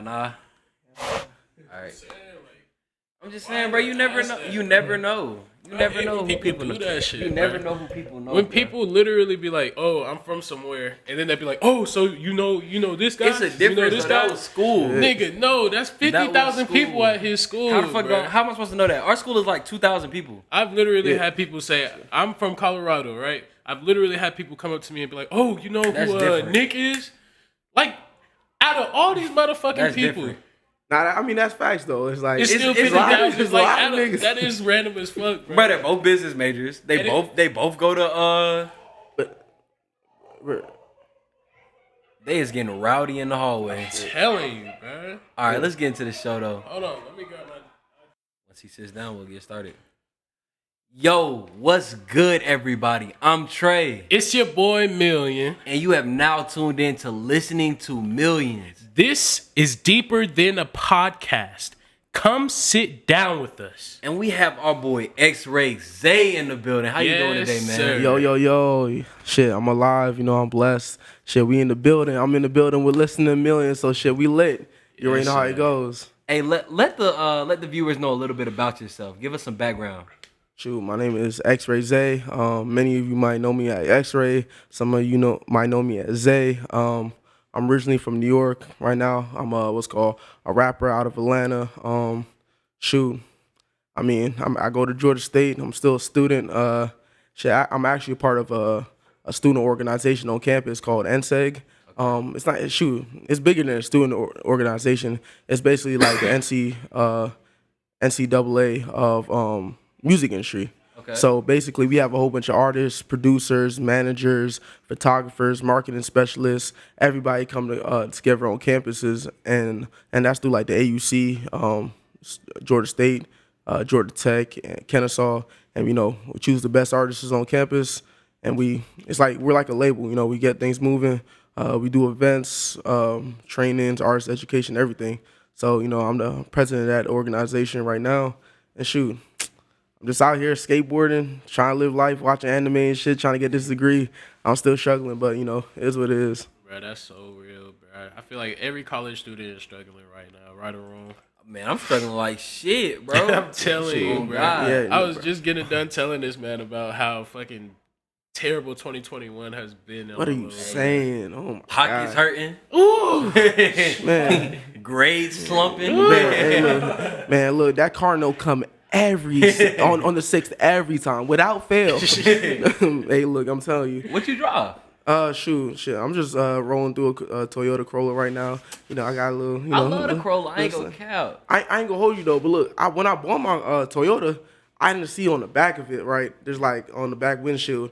Nah. All right. I'm just saying, bro. You never know. You never know. You never know who people do know. that shit. You never know who people know. When bro. people literally be like, "Oh, I'm from somewhere," and then they be like, "Oh, so you know this guy? It's a difference. You know this Though. guy? That was school, nigga. No, that's 50,000 people at his school. How the fuck? Bro. How am I supposed to know that? Our school is like 2,000 people. I've literally had people say, "I'm from Colorado," right? I've literally had people come up to me and be like, "Oh, you know who Nick is?" Like, out of all these motherfucking people. Different. Nah, I mean that's facts though. It's like it's still 50,000. Like, that is random as fuck, bro. Bro, they're both business majors. They both go to They is getting rowdy in the hallway. I'm telling you, bro. All right, let's get into the show though. Hold on, let me grab my. Once he sits down, we'll get started. Yo, what's good, everybody? I'm Trey. It's your boy Million. And you have now tuned in to Listening to Millions. This is Deeper Than a Podcast. Come sit down with us. And we have our boy X-Ray Zae in the building. How you doing today, man? Sir. Yo. Shit, I'm alive. You know, I'm blessed. Shit, we in the building. I'm in the building with Listening to Millions. So shit, we lit. You already know how it goes. Hey, let the viewers know a little bit about yourself. Give us some background. Shoot, my name is X-Ray Zae. Many of you might know me as X-Ray. Some of you might know me as Zae. I'm originally from New York. Right now, I'm what's called a rapper out of Atlanta. I go to Georgia State. I'm still a student. I'm actually a part of a student organization on campus called NSEG. It's bigger than a student organization. It's basically like the NCAA of music industry. Okay. So basically, we have a whole bunch of artists, producers, managers, photographers, marketing specialists. Everybody come together on campuses, and that's through like the AUC, Georgia State, Georgia Tech, and Kennesaw. And we choose the best artists on campus, and we're like a label. We get things moving. We do events, trainings, artist education, everything. So I'm the president of that organization right now, and shoot. I'm just out here skateboarding, trying to live life, watching anime and shit, trying to get this degree. I'm still struggling, but it is what it is. Bro, that's so real, bro. I feel like every college student is struggling right now, right or wrong. Man, I'm struggling like shit, bro. I'm telling you, bro. Yeah, I was just getting done telling this man about how fucking terrible 2021 has been. What are you saying? Oh my Pockets God. hurting. Ooh, man. Grades slumping. Man, look, that Cardinal come on the 6th every time without fail. Hey, look, I'm telling you. What you drive? Shit. I'm just rolling through a Toyota Corolla right now. I got a little. I love the Corolla. I ain't gonna count. I ain't gonna hold you though. But look, when I bought my Toyota, I didn't see on the back of it. Right, there's like on the back windshield.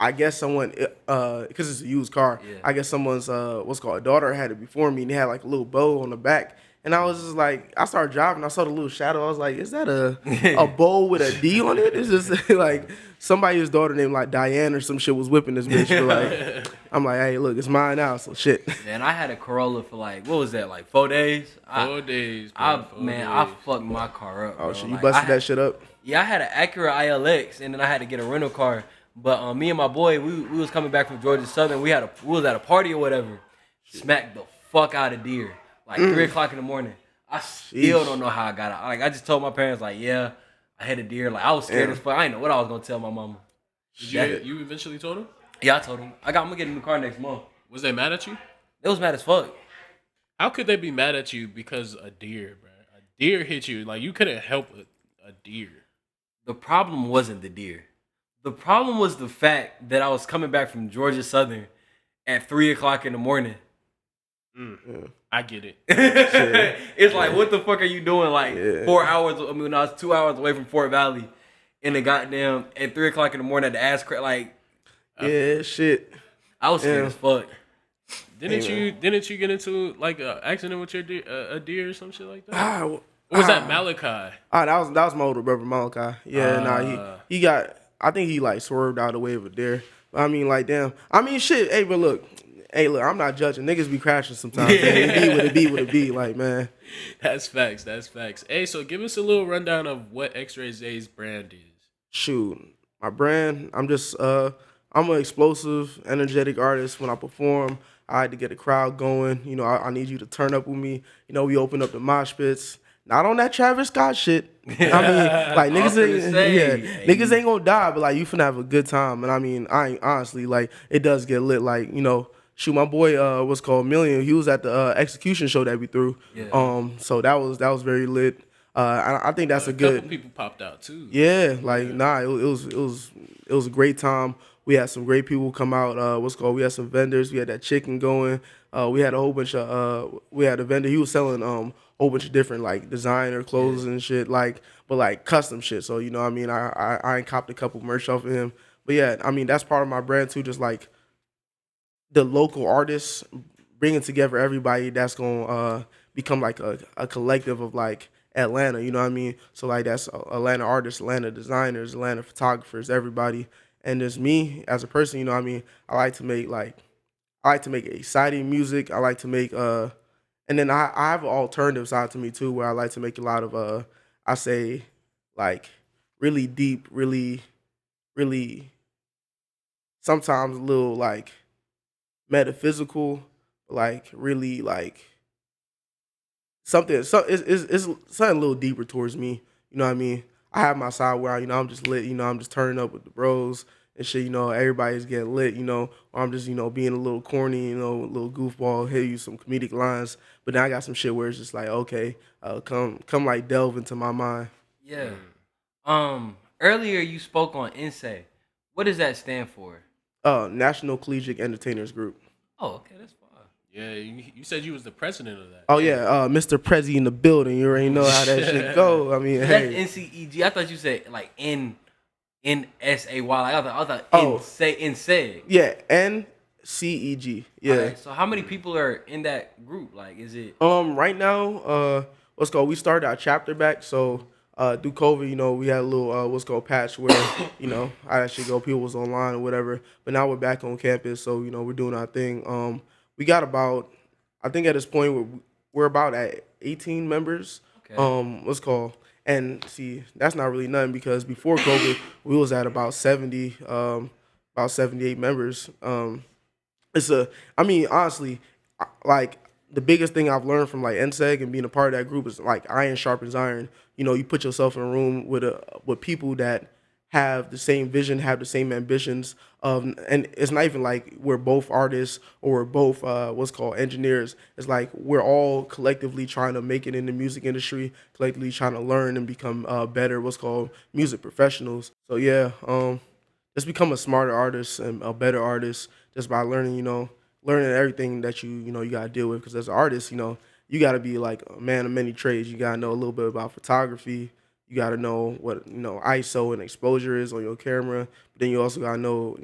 I guess someone, because it's a used car. Yeah. I guess someone's daughter had it before me, and they had like a little bow on the back. And I was just like, I started driving. I saw the little shadow. I was like, is that a bow with a D on it? It's just like somebody's daughter named like Diane or some shit was whipping this bitch. But I'm like, hey, look, it's mine now. So shit. Man, I had a Corolla for like, what was that? Like 4 days. 4 days. Bro, I fucked my car up. Bro. Oh shit, you busted that shit up? Yeah, I had an Acura ILX, and then I had to get a rental car. But me and my boy, we was coming back from Georgia Southern. We was at a party or whatever. Smacked the fuck out of deer. Like 3 o'clock in the morning. I still don't know how I got out. Like I just told my parents, like, yeah, I hit a deer. Like I was scared as fuck. I didn't know what I was gonna tell my mama. You eventually told them? Yeah, I told them. I'm gonna get a new car next month. Was they mad at you? They was mad as fuck. How could they be mad at you because a deer, bro? A deer hit you. Like you couldn't help a deer. The problem wasn't the deer. The problem was the fact that I was coming back from Georgia Southern at 3 o'clock in the morning. I get it. It's like, what the fuck are you doing? Like 4 hours. I mean, I was 2 hours away from Fort Valley, in the goddamn at 3 o'clock in the morning at the ass crack. Like, shit. I was scared as fuck. Didn't you get into like an accident with your a deer or some shit like that? Or was that Malachi? That was my older brother Malachi. Yeah, he got. I think he like swerved out of the way of a deer. I mean, like, damn. I mean, shit. Hey, but look, I'm not judging. Niggas be crashing sometimes. It be what it be. Like, man. That's facts. Hey, so give us a little rundown of what X-Ray Zae's brand is. Shoot, my brand. I'm an explosive, energetic artist when I perform. I had to get a crowd going. You know, I need you to turn up with me. You know, we opened up the mosh pits. Not on that Travis Scott shit. I mean, like niggas niggas ain't gonna die, but like you finna have a good time. And I mean, I ain't honestly like it does get lit. Like, you know, shoot, my boy what's called Million, he was at the execution show that we threw. Yeah. So that was very lit. I think that's a good couple people popped out too. Yeah, like nah, it was a great time. We had some great people come out. We had some vendors. We had that chicken going. We had a whole bunch of we had a vendor. He was selling a whole bunch of different like designer clothes and shit, like but like custom shit. So you know, what I mean, I copped a couple merch off of him. But yeah, I mean that's part of my brand too. Just like the local artists, bringing together everybody that's gonna become like a collective of like Atlanta, you know what I mean? So like that's Atlanta artists, Atlanta designers, Atlanta photographers, everybody. And there's me as a person, you know what I mean? I like to make exciting music. I like to make and then I have an alternative side to me too where I like to make a lot of I say like really deep, really sometimes a little like metaphysical, like really like it's something a little deeper towards me. You know what I mean? I have my side where I'm just lit. You know, I'm just turning up with the bros and shit. You know, everybody's getting lit. You know, or I'm just being a little corny. You know, a little goofball. Hit you some comedic lines. But then I got some shit where it's just like, okay, come like delve into my mind. Yeah. Earlier you spoke on NSA. What does that stand for? National Collegiate Entertainers Group. Oh, okay, that's fine. Yeah, you said you was the president of that. Oh yeah, Mr. Prezi in the building. You already know how that shit go. I mean, that's NCEG. I thought you said like NSAY. Like I thought NSEG. Yeah, NCEG. Yeah. Right, so how many people are in that group? Like, is it? Right now, we started our chapter back. So through COVID, you know, we had a little patch where I actually people was online or whatever. But now we're back on campus, so we're doing our thing. We got about, I think at this point we're about at 18 members. Okay. And see, that's not really nothing because before COVID we was at about 70, about 78 members. Honestly, like the biggest thing I've learned from like NSEG and being a part of that group is like iron sharpens iron. You know, you put yourself in a room with people that have the same vision, have the same ambitions. And it's not even like we're both artists or we're both engineers. It's like we're all collectively trying to make it in the music industry, collectively trying to learn and become better music professionals. So yeah, just become a smarter artist and a better artist just by learning everything that you gotta deal with. Because as an artist, you gotta be like a man of many trades. You gotta know a little bit about photography. You got to know what, ISO and exposure is on your camera. But then you also got to know,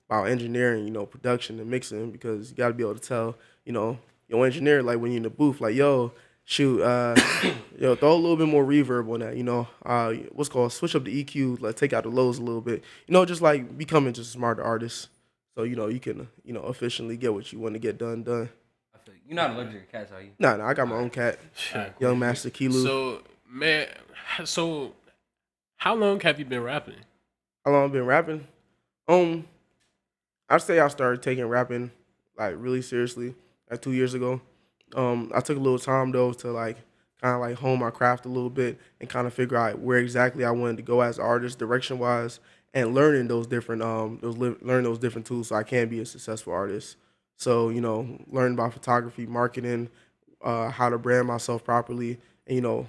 about engineering, production and mixing, because you got to be able to tell, your engineer, like when you're in the booth, like, yo, shoot, throw a little bit more reverb on that, switch up the EQ, like take out the lows a little bit, just like becoming just a smarter artist. So, you can, efficiently get what you want to get done. I feel you're not allergic to cats, are you? No, I got my own cat, Young Master Kilu. So, man, how long have you been rapping? How long I've been rapping? I'd say I started taking rapping like really seriously like 2 years ago. I took a little time though to like kind of like hone my craft a little bit and kind of figure out where exactly I wanted to go as an artist, direction wise, and learning those different those different tools so I can be a successful artist. So learn about photography, marketing, how to brand myself properly, and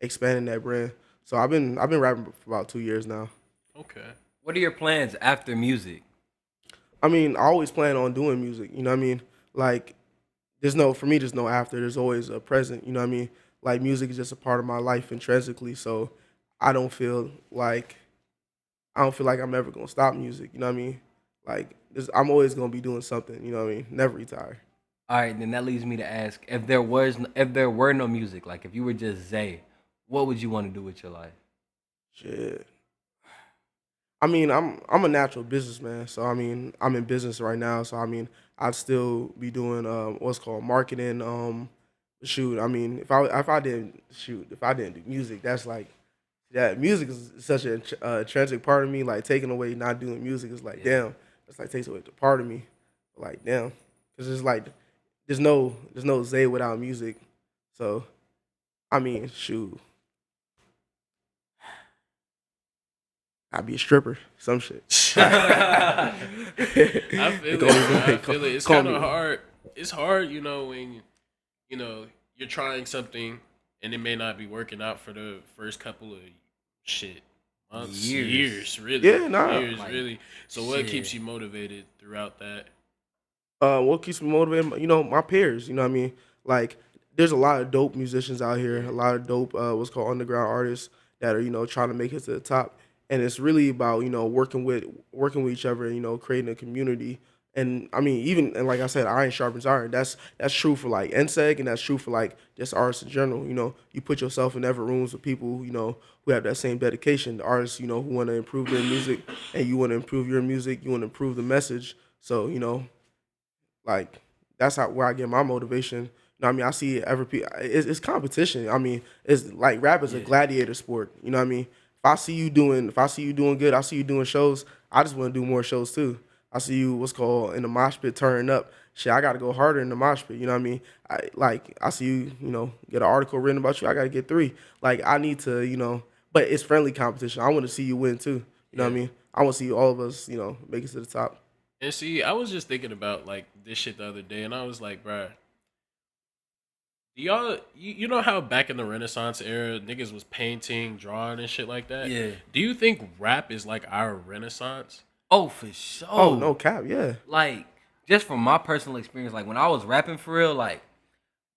expanding that brand. So I've been rapping for about 2 years now. Okay. What are your plans after music? I mean, I always plan on doing music. You know what I mean? Like, there's no after. There's always a present. You know what I mean? Like, music is just a part of my life intrinsically. So I don't feel like I'm ever gonna stop music. You know what I mean? Like, I'm always gonna be doing something. You know what I mean? Never retire. All right, then that leads me to ask, if there were no music, like if you were just Zae, what would you want to do with your life? Shit. I mean, I'm a natural businessman, so I mean, I'm in business right now, so I mean, I'd still be doing marketing. Shoot, I mean, if I didn't do music, that's like that. Music is such an intrinsic part of me. Like taking away not doing music is like damn, that's like takes away the part of me. Like damn, because it's like there's no Zae without music. So I mean, shoot, I'd be a stripper, some shit. I feel it. I feel it. It's kind of hard. It's hard, when you're trying something and it may not be working out for the first couple of months, years, really. Yeah, nah. Years, really. So what keeps you motivated throughout that? What keeps me motivated? My peers. You know what I mean? Like, there's a lot of dope musicians out here, a lot of dope what's called underground artists that are trying to make it to the top. And it's really about working with each other, creating a community. And I mean, and like I said, iron sharpens iron. That's true for like NSEG, and that's true for like just artists in general. You put yourself in every rooms with people who have that same dedication. The artists who want to improve their music, and you want to improve your music. You want to improve the message. So like that's where I get my motivation. I mean, I see it's competition. I mean, it's like rap is a gladiator sport. You know what I mean? If I see you doing good, I see you doing shows. I just want to do more shows too. I see you what's called in the mosh pit turning up. Shit, I got to go harder in the mosh pit. You know what I mean? I see you, get an article written about you. I got to get 3. Like I need to, but it's friendly competition. I want to see you win too. You know what I mean? I want to see all of us, make it to the top. And see, I was just thinking about like this shit the other day, and I was like, bruh, do y'all, you know how back in the Renaissance era, niggas was painting, drawing, and shit like that? Yeah. Do you think rap is like our Renaissance? Oh, for sure. Oh, no cap, yeah. Like, just from my personal experience, like when I was rapping for real, like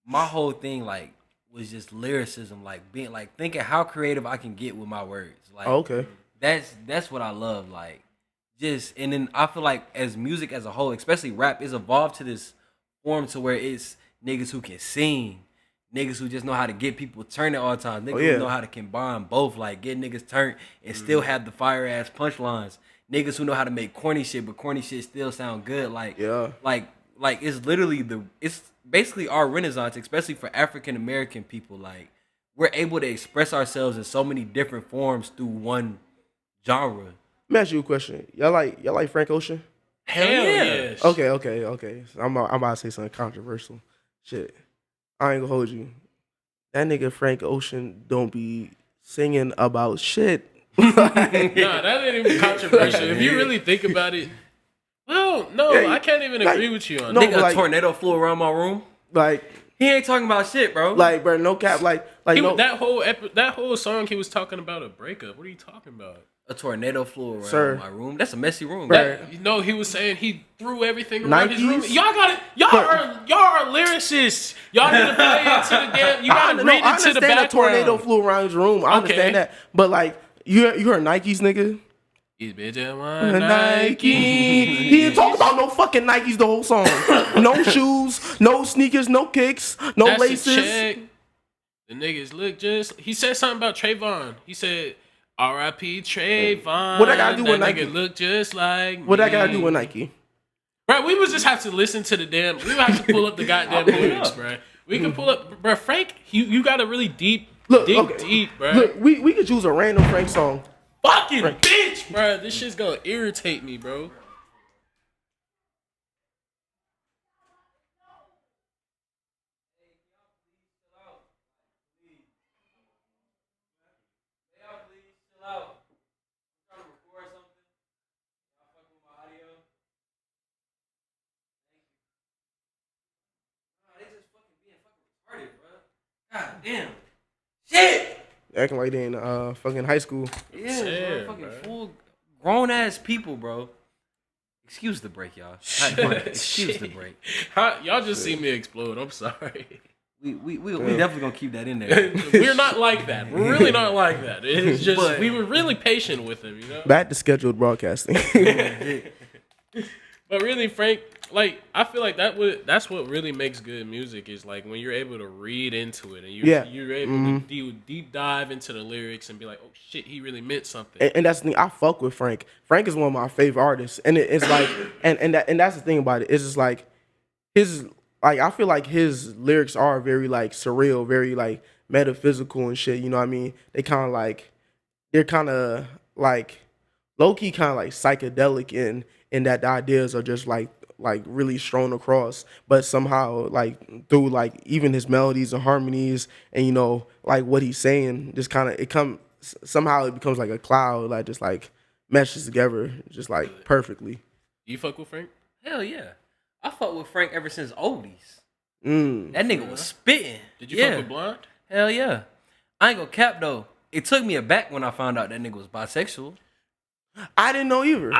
my whole thing like was just lyricism, like being like thinking how creative I can get with my words. Like, okay. That's what I love. Like, and then I feel like as music as a whole, especially rap, is evolved to this form to where it's niggas who can sing, niggas who just know how to get people turned at all times, niggas who know how to combine both, like get niggas turned and still have the fire ass punchlines. Niggas who know how to make corny shit, but corny shit still sound good. Like, like it's literally it's basically our Renaissance, especially for African American people. Like, we're able to express ourselves in so many different forms through one genre. Let me ask you a question. Y'all like Frank Ocean? Hell yeah. Okay. So I'm about to say something controversial. Shit. I ain't gonna hold you. That nigga Frank Ocean don't be singing about shit. Nah, that ain't even controversial. If you really think about it, well, no, I can't even agree with you on that. Nigga, a tornado flew around my room. Like, he ain't talking about shit, bro. Like, bro, no cap. That whole song he was talking about a breakup. What are you talking about? A tornado flew around my room. That's a messy room. He was saying he threw everything around his room. Nikes? Y'all got it. Y'all are lyricists. Y'all need to play into the damn. You gotta read into the background. A tornado flew around his room. I understand that, but like, you heard Nikes, nigga? He's bitch at one Nike. He didn't talk about no fucking Nikes the whole song. No shoes, no sneakers, no kicks, no laces. The niggas look just. He said something about Trayvon. He said, R.I.P. Trayvon. What I gotta do with Nike? Nigga look just like what me. I gotta do with Nike? Bro, we would just have to listen to the damn. We would have to pull up the goddamn lyrics, bro. We can pull up, bro. Frank, you got a really deep. Deep, bro. Look, we could choose a random Frank song. Fucking bitch, bro. This shit's gonna irritate me, bro. God damn. Shit. Acting like they in fucking high school. Yeah, bro, fucking full grown ass people, bro. Excuse the break, y'all. Excuse the break. Y'all just see me explode. I'm sorry. We definitely gonna keep that in there. We're not like that. We're really not like that. It's just we were really patient with him, you know. Back to scheduled broadcasting. But really, Frank, like I feel like that's what really makes good music is like when you're able to read into it and you're able to deep dive into the lyrics and be like, oh shit, he really meant something. And that's the thing. I fuck with Frank. Frank is one of my favorite artists, and it's like, and that's the thing about it. It's just like I feel like his lyrics are very like surreal, very like metaphysical and shit. You know what I mean? They're kind of like low key, kind of like psychedelic in that the ideas are just like like really strewn across, but somehow like through like even his melodies and harmonies and you know like what he's saying just kind of somehow it becomes like a cloud like just like meshes together just like perfectly. You fuck with Frank? Hell yeah. I fuck with Frank ever since oldies. Mm. That nigga was spitting. Did you fuck with Blonde? Hell yeah. I ain't gonna cap though. It took me aback when I found out that nigga was bisexual. I didn't know either.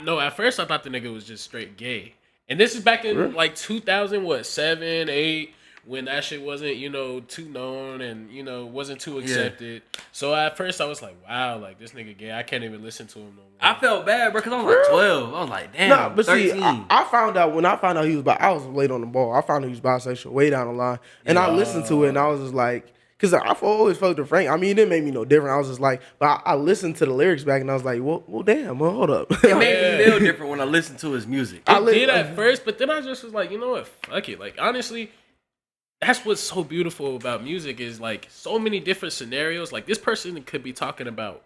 No, at first I thought the nigga was just straight gay. And this is back in like 2007, 8, when that shit wasn't, you know, too known and, you know, wasn't too accepted. Yeah. So at first I was like, wow, like this nigga gay. I can't even listen to him no more. I felt bad, bro, because I was like 12. I was like, damn, nah, but 13. see, I found out when I found out he was I was late on the ball. I found out he was bisexual way down the line. And I listened to it and I was just like, because I always fucked with Frank. I mean, it didn't make me no different. I was just like, but I listened to the lyrics back and I was like, well damn, well, hold up. It made me feel different when I listened to his music. I did at first, but then I just was like, you know what, fuck it. Like, honestly, that's what's so beautiful about music is like so many different scenarios. Like this person could be talking about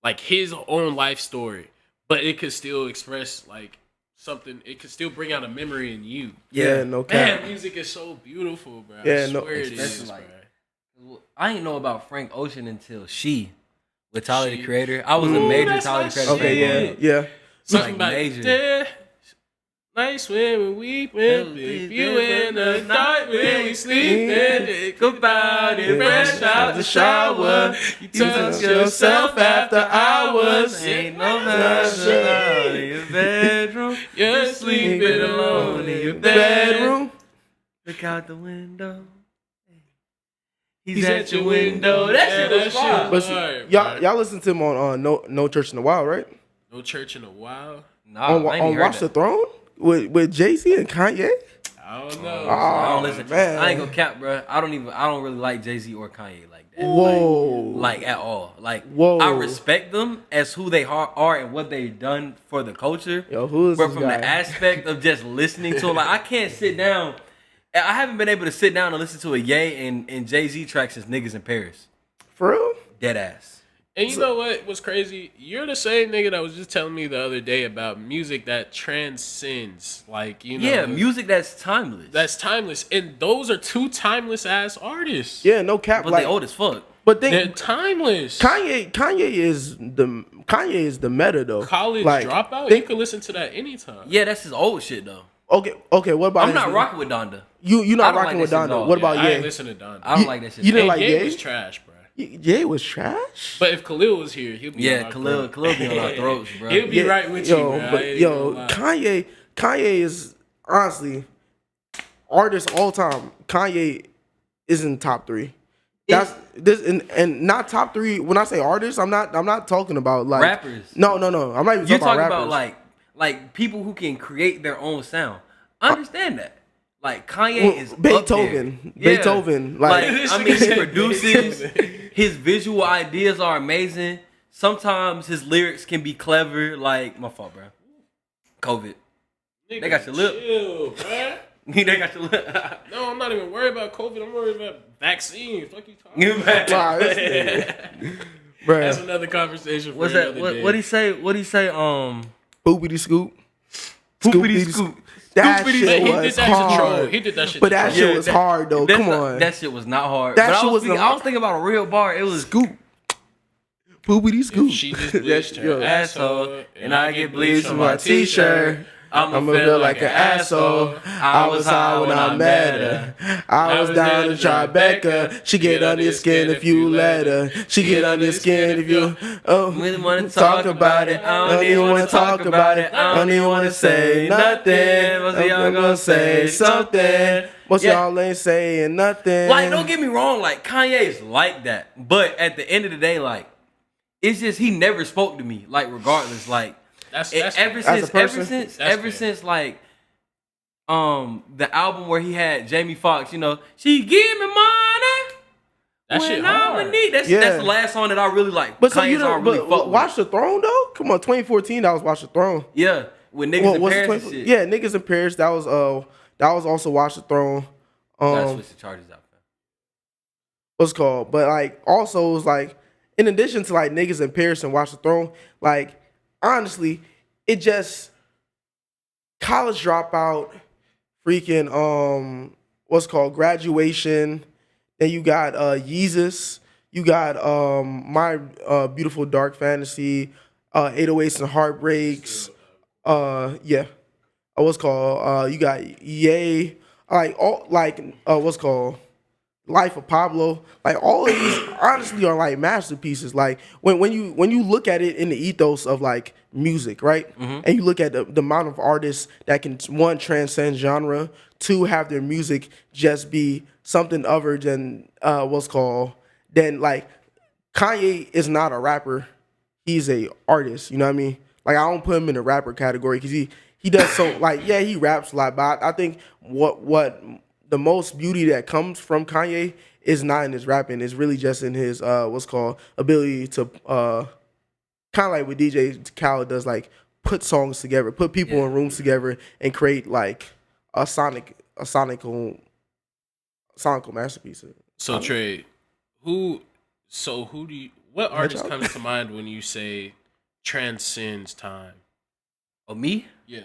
like his own life story, but it could still express like something. It could still bring out a memory in you. Yeah, no cap. Man, music is so beautiful, bro. Yeah, I swear it is, like, bro. I didn't know about Frank Ocean until She with Tyler the Creator. I was a major Tyler the Creator fan. Okay, yeah. Something like about major. Nice when we went, if you in the night when we sleeping, think about it, fresh out the shower, you touch yourself after hours, Ain't no pressure in your bedroom. you're sleeping alone in your Bedroom. Look out the window. He's at your window. That shit was fire. But see, y'all listen to him on No Church in the Wild, right? No Church in a While? Nah, on Watch the Throne with Jay-Z and Kanye. I don't know. I don't listen. Man. I ain't gonna cap, bro. I don't really like Jay-Z or Kanye like that. Whoa. Like at all. Like Whoa. I respect them as who they are and what they've done for the culture. Yo, who is but this from guy? the aspect of just listening to it, like I can't sit down. I haven't been able to sit down and listen to a Ye and Jay-Z track since Niggas in Paris. For real? Dead ass. And you know what was crazy? You're the same nigga that was just telling me the other day about music that transcends. Like, you know. Yeah, music that's timeless. That's timeless. And those are two timeless ass artists. Yeah, no cap. But like, they old as fuck. But They're timeless. Kanye is the meta though. College like, Dropout? You can listen to that anytime. Yeah, that's his old shit though. Okay. What about? I'm not rocking with Donda. You not I don't rocking like with that shit, Donda. dog. What about I Ye? ain't listen to Donda. I don't like that shit. You didn't And like Ye Ye? was trash, bro. Ye was trash. But if Khalil was here, he'll be on our Khalil be on our throats, bro. He'll be right with you, bro. But Kanye is honestly artist all time. Kanye is in top 3. That's this and not top 3. When I say artists, I'm not talking about like rappers. No. I'm not even You're talking talking about about rappers. like people who can create their own sound. I understand that. Like Kanye is Beethoven. Up there. Beethoven. Like Like I mean, he produces. His visual ideas are amazing. Sometimes his lyrics can be clever. Like my fault, bro. COVID. Nigga, They got your lip. Chill, bro. They got your lip. No, I'm not even worried about COVID. I'm worried about vaccines. Fuck you talking You about? wow, this nigga. Bruh. That's another conversation for What's that? another day. What he say? What he say? Boopity scoop. Poopity scoop. That Scoopity shit But he was did that to troll. hard. He did that shit. But to that troll. shit was hard though. Come on. That shit was not hard. That But shit wasn't I was hard. thinking about a real bar. It was Scoop. Poopity scoop. She just bleached her asshole, asshole, and I get bleached from my t-shirt. I'ma feel like an asshole. I was high when I met her. I was down to Tribeca. She get under your skin if you let her. She get under your skin if you really wanna talk about it. I don't even wanna talk about it. I don't even wanna say nothing. Most of y'all gonna say something. Most y'all ain't saying nothing. Like, don't get me wrong. Like Kanye is like that, but at the end of the day, like it's just he never spoke to me. Like regardless, like. Ever since like the album where he had Jamie Foxx, you know, she give me money. That shit hard. That's the last song that I really like. But so Kanye's you know, really but Watch the Throne though. Come on, 2014. That was Watch the Throne. Yeah, with niggas in Paris and shit. Yeah, niggas in Paris. That was also Watch the Throne. Gotta switch the charges out. What's it called? But like also it was like in addition to like niggas in Paris and Watch the Throne, like honestly, it just College Dropout, freaking what's called Graduation. Then you got Yeezus. You got My Beautiful Dark Fantasy, 808s and Heartbreaks. Yeah. What's called you got Yay. What's called Life of Pablo. Like all of these honestly are like masterpieces. Like when you look at it in the ethos of like music, right? And you look at the amount of artists that can, one, transcend genre, two, have their music just be something other than then like Kanye is not a rapper. He's a artist, you know what I mean? Like I don't put him in the rapper category because he does so like, yeah, he raps a lot, but I think what the most beauty that comes from Kanye is not in his rapping. It's really just in his ability to kind of like what DJ Khaled does, like put songs together, put people in rooms together, and create like a sonical masterpiece. So Trey, what artist comes to mind when you say transcends time? Oh, me? Yeah.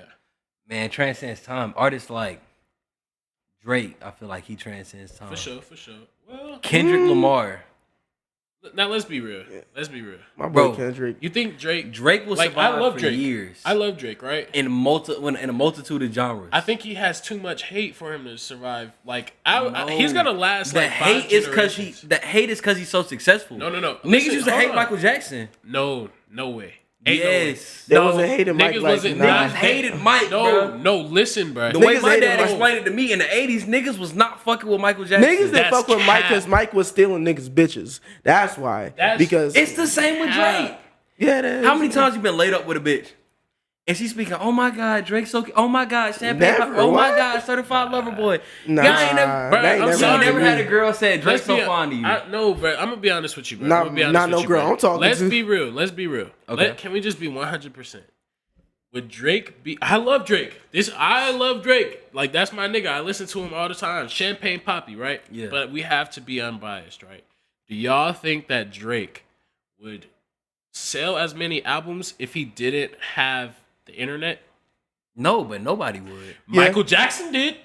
Man, transcends time. Artists like Drake, I feel like he transcends time. For sure. Well, Kendrick Lamar. Now let's be real. My boy Kendrick. You think Drake will survive I love for Drake. years. I love Drake, right? In a multitude of genres. I think he has too much hate for him to survive. Like he's gonna last. The like hate 5 is because he's so successful. No. Niggas used to hate Michael Jackson. No way. Yes. They wasn't hating Mike niggas like wasn't. Niggas hated Mike, bro. No, listen, bro. The way Niggas my hated dad Mike. explained it to me in the 80s, niggas was not fucking with Michael Jackson. Niggas didn't That's fuck with Mike cap. because Mike was stealing niggas' bitches. That's why. Because It's the same with Drake. yeah, that is. How many times you been laid up with a bitch? And she's speaking, oh my God, Drake's so cute. Oh my God, champagne Never, pop. Oh my what? God, certified lover boy. Nah, Y'all ain't never, that ain't I'm never sorry, you happened never to had me. a girl say Drake's so be- fond of you. No, bro. I'm gonna be honest with you, bro. Not- I'm gonna be honest not with no you, girl bro. I'm talking Let's to. be real. Okay. Can we just be 100%? Would Drake be? I love Drake. I love Drake. Like that's my nigga. I listen to him all the time. Champagne Poppy, right? Yeah. But we have to be unbiased, right? Do y'all think that Drake would sell as many albums if he didn't have the internet? No, but nobody would. Yeah. Michael Jackson did.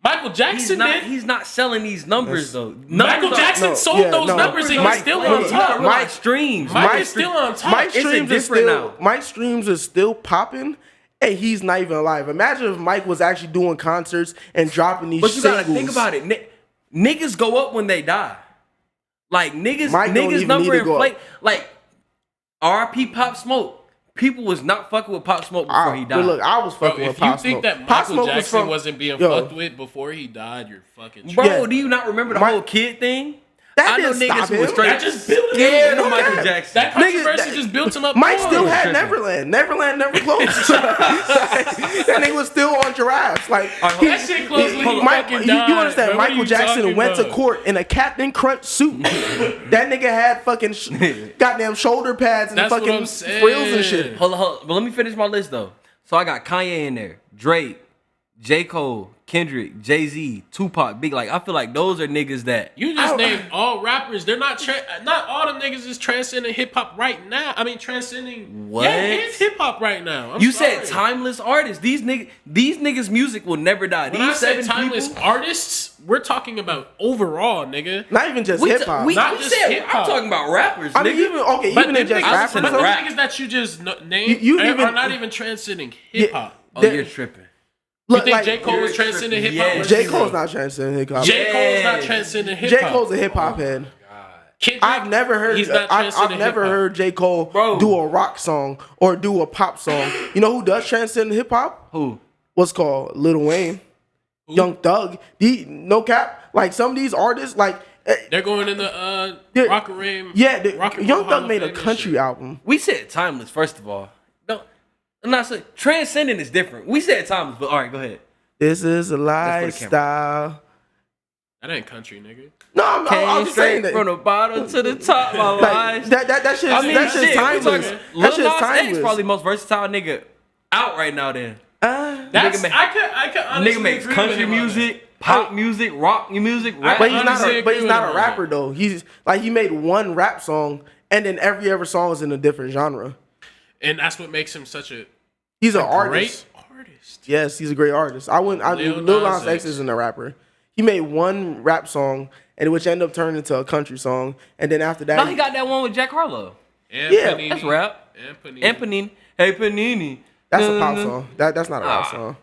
Michael Jackson did. He's not selling these numbers though. Michael Jackson no, sold yeah, those no. numbers and Mike- he's still look, on you top. gotta Mike streams. Mike is still on top. Mike It's streams is different still now. Mike streams is still popping, and he's not even alive. Imagine if Mike was actually doing concerts and dropping these. But you gotta singles. think about it. Niggas go up when they die. Like niggas Mike don't even number need to go inflate. up. Like R.P. Pop Smoke. People was not fucking with Pop Smoke before he died. But look, I was Bro, fucking with if you Pop think Smoke. that Pop Michael Smoke was Jackson from- wasn't being Yo. fucked with before he died, you're fucking Bro, Yeah. do you not remember the Mike- whole kid thing? That I know didn't niggas stop who was him. straight That just built him. scared of No Michael cap. Jackson. That controversy Niggas- just built him up. Mike more. still had tripping. Neverland. Neverland never closed. That nigga was still on giraffes. Like That shit closed when he Mike, fucking you died, understand? bro. What are Michael you Jackson talking went to about? court in a Captain Crunch suit. That nigga had fucking goddamn shoulder pads and That's what fucking I'm saying. frills and shit. Hold on. But let me finish my list though. So I got Kanye in there, Drake, J. Cole, Kendrick, Jay-Z, Tupac, Big. Like I feel like those are niggas that You just named all rappers. They're not not all them niggas is transcending hip hop right now. I mean transcending What? Yeah, it's hip hop right now. I'm you sorry. said timeless artists. These niggas' music will never die. When These I say seven timeless people. artists, we're talking about overall, nigga. Not even just We hip hop. Not we just said, hip-hop. I'm talking about rappers. I mean, nigga. even in just rappers. but to the rap. niggas that you just named You are even- not even transcending hip hop. Oh, that- you're tripping. You Look, think like, J. Cole was you're transcending tripping. hip hop? Yes. J. Cole's not transcending hip hop. J. Cole's not Yes. transcending hip J. hop. Cole's a hip hop head. Kendrick, I've never heard. He's not I've transcending never hip-hop. heard J. Cole Bro. do a rock song or do a pop song. You know who does transcend hip hop? Who? What's called Lil Wayne, Young Thug. No cap. Like some of these artists, like They're going in the Yeah. Rock and Rim. yeah, Rock and Young Roll Hall Thug of made a Fame and country shit. album. We said timeless. First of all, no, I'm not saying transcendent is different. We said timeless, but all right, go ahead. This is a for the camera. lifestyle. That ain't country, nigga. No, I'm Came just saying straight that. from the bottom to the top, my Like, life. that shit. I mean, That shit's shit, we timeless. talking- That Lil shit's Nas X timeless. probably the most versatile nigga out right now. Then That's Nigga I could honestly nigga makes agree country with him on that. music, pop music, rock music, rap. But he's not honestly a agree with him on rapper that. though. He's like he made one rap song and then every other song is in a different genre. And that's what makes him such a He's an great artist. artist. Yes, he's a great artist. Lil Nas X isn't a rapper. He made one rap song, and which ended up turning into a country song. And then after that, No, he got that one with Jack Harlow. And Yeah, Panini. That's rap. And Panini. Hey, Panini. that's a pop song. That's not a rap song.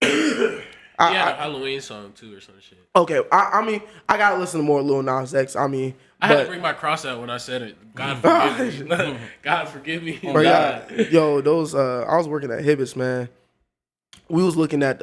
He had a Halloween song too, or some shit. Okay, I mean, I gotta listen to more Lil Nas X. I mean, I had to bring my cross out when I said it. God forgive me. God forgive me. Bro, yo, those I was working at Hibbets, man. We was looking at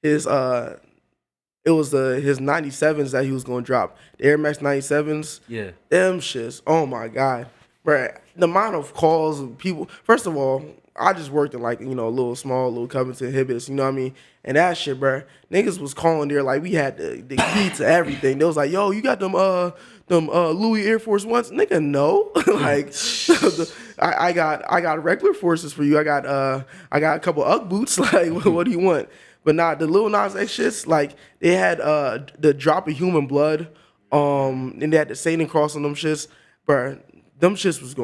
his it was his 97s that he was gonna drop. The Air Max 97s. Yeah. Them shits. Oh my God. Bro, the amount of calls of people. First of all, I just worked in like, little Covington Hibbets, you know what I mean? And that shit, bro. Niggas was calling there like we had the key to everything. They was like, yo, you got them Louis Air Force Ones? Nigga, no. Like I got regular forces for you. I got a couple Ugg boots. Like, what do you want? But nah, the Lil Nas X shits, like they had the Drop of Human Blood, and they had the Satan Cross on them shits, bro. Them shits was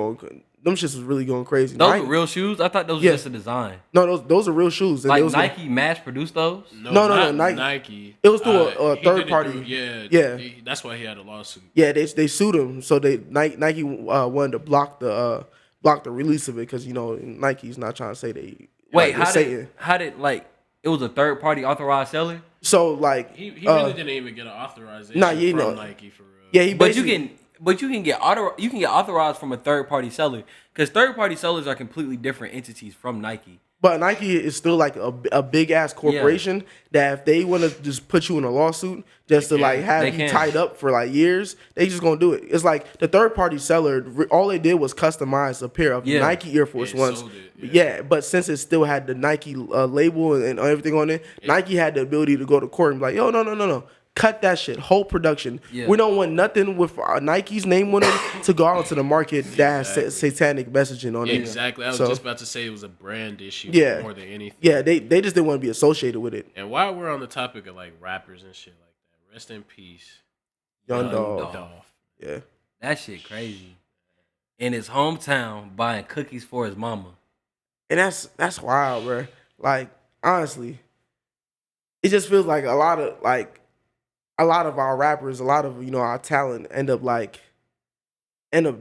really going crazy. Those are real shoes? I thought those were just a design. No, those are real shoes. And like Nike mass produced those? No, Nike. It was through a third party. Yeah. That's why he had a lawsuit. Yeah, they sued him. So Nike wanted to block the release of it because Nike's not trying to say they. Wait, how did like it was a third party authorized seller? So like he really didn't even get an authorization from Nike for real. Yeah, But you can get authorized from a third party seller because third party sellers are completely different entities from Nike. But Nike is still like a big ass corporation that if they want to just put you in a lawsuit just to like have you tied up for like years, they just gonna do it. It's like the third party seller, all they did was customize a pair of Nike Air Force Ones. But since it still had the Nike label and everything on it, Nike had the ability to go to court and be like, yo, no. Cut that shit. Whole production. Yeah. We don't want nothing with Nike's name on it to go out into the market that has satanic messaging on it. Exactly. I was just about to say it was a brand issue more than anything. Yeah, they just didn't want to be associated with it. And while we're on the topic of like rappers and shit like that, rest in peace, Young Dolph. Yeah. That shit crazy. In his hometown, buying cookies for his mama. And that's wild, bro. Like, honestly, it just feels like a lot of our rappers, a lot of our talent end up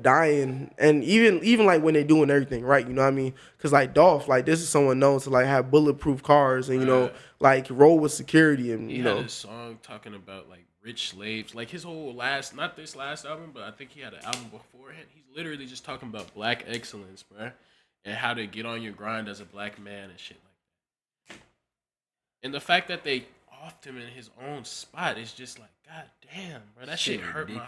dying, and even like when they're doing everything right, you know what I mean? Because like Dolph, like this is someone known to like have bulletproof cars and like roll with security and he had a song talking about like rich slaves, like his whole not this last album, but I think he had an album beforehand. He's literally just talking about black excellence, bro, and how to get on your grind as a black man and shit like that. And the fact that they offed him in his own spot is just like, god damn, bro, that shit hurt my